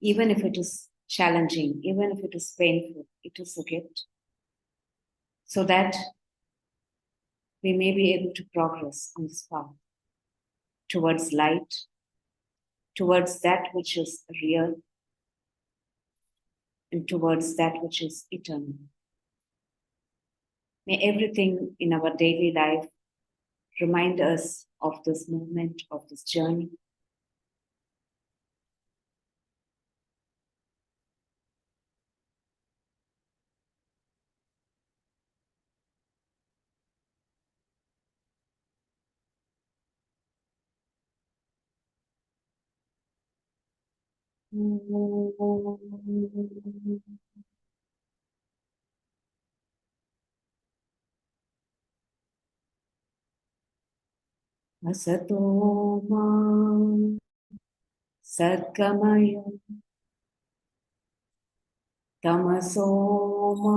even if it is challenging, even if it is painful, it is a gift, so that we may be able to progress on this path towards light, towards that which is real, and towards that which is eternal. May everything in our daily life remind us of this movement, of this journey. Asato ma Sadgamaya Tamaso ma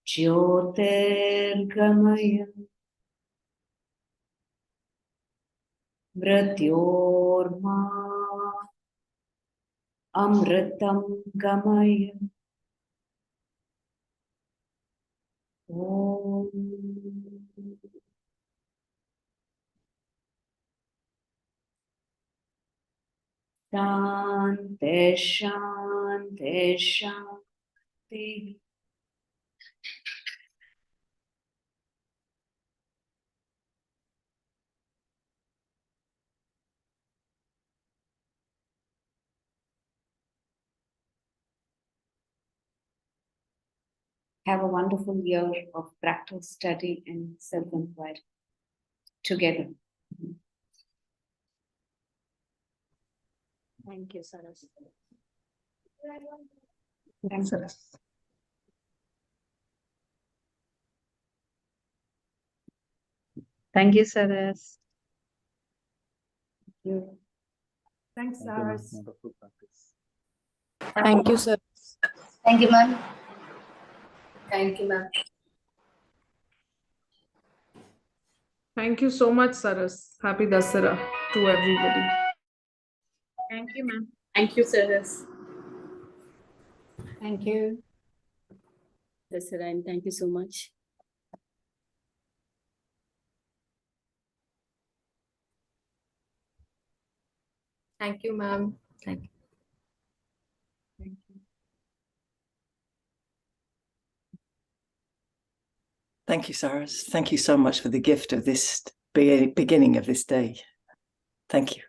Jyotirgamaya Mrityorma Amritam Gamaya. Om. Shanti, Shanti, Shanti. Have a wonderful year of practice, study, and self-inquiry together. Thank you, Saras. Thank you. Thank you, Saras. Thank you. Thanks, Thank you, ma'am. Saras. Wonderful practice. Thank you, sir. Thank you, ma'am. Thank you, ma'am. Thank you so much, Saras. Happy Dasara to everybody. Thank you, ma'am. Thank you, Saras. Thank you. Dasara, and thank you so much. Thank you, ma'am. Thank you. Thank you. Thank you, Saras. Thank you so much for the gift of this beginning of this day. Thank you.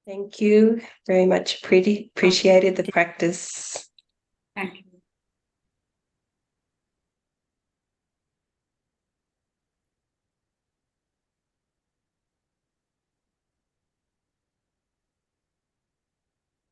Thank you very much. Appreciated the practice. Thank you.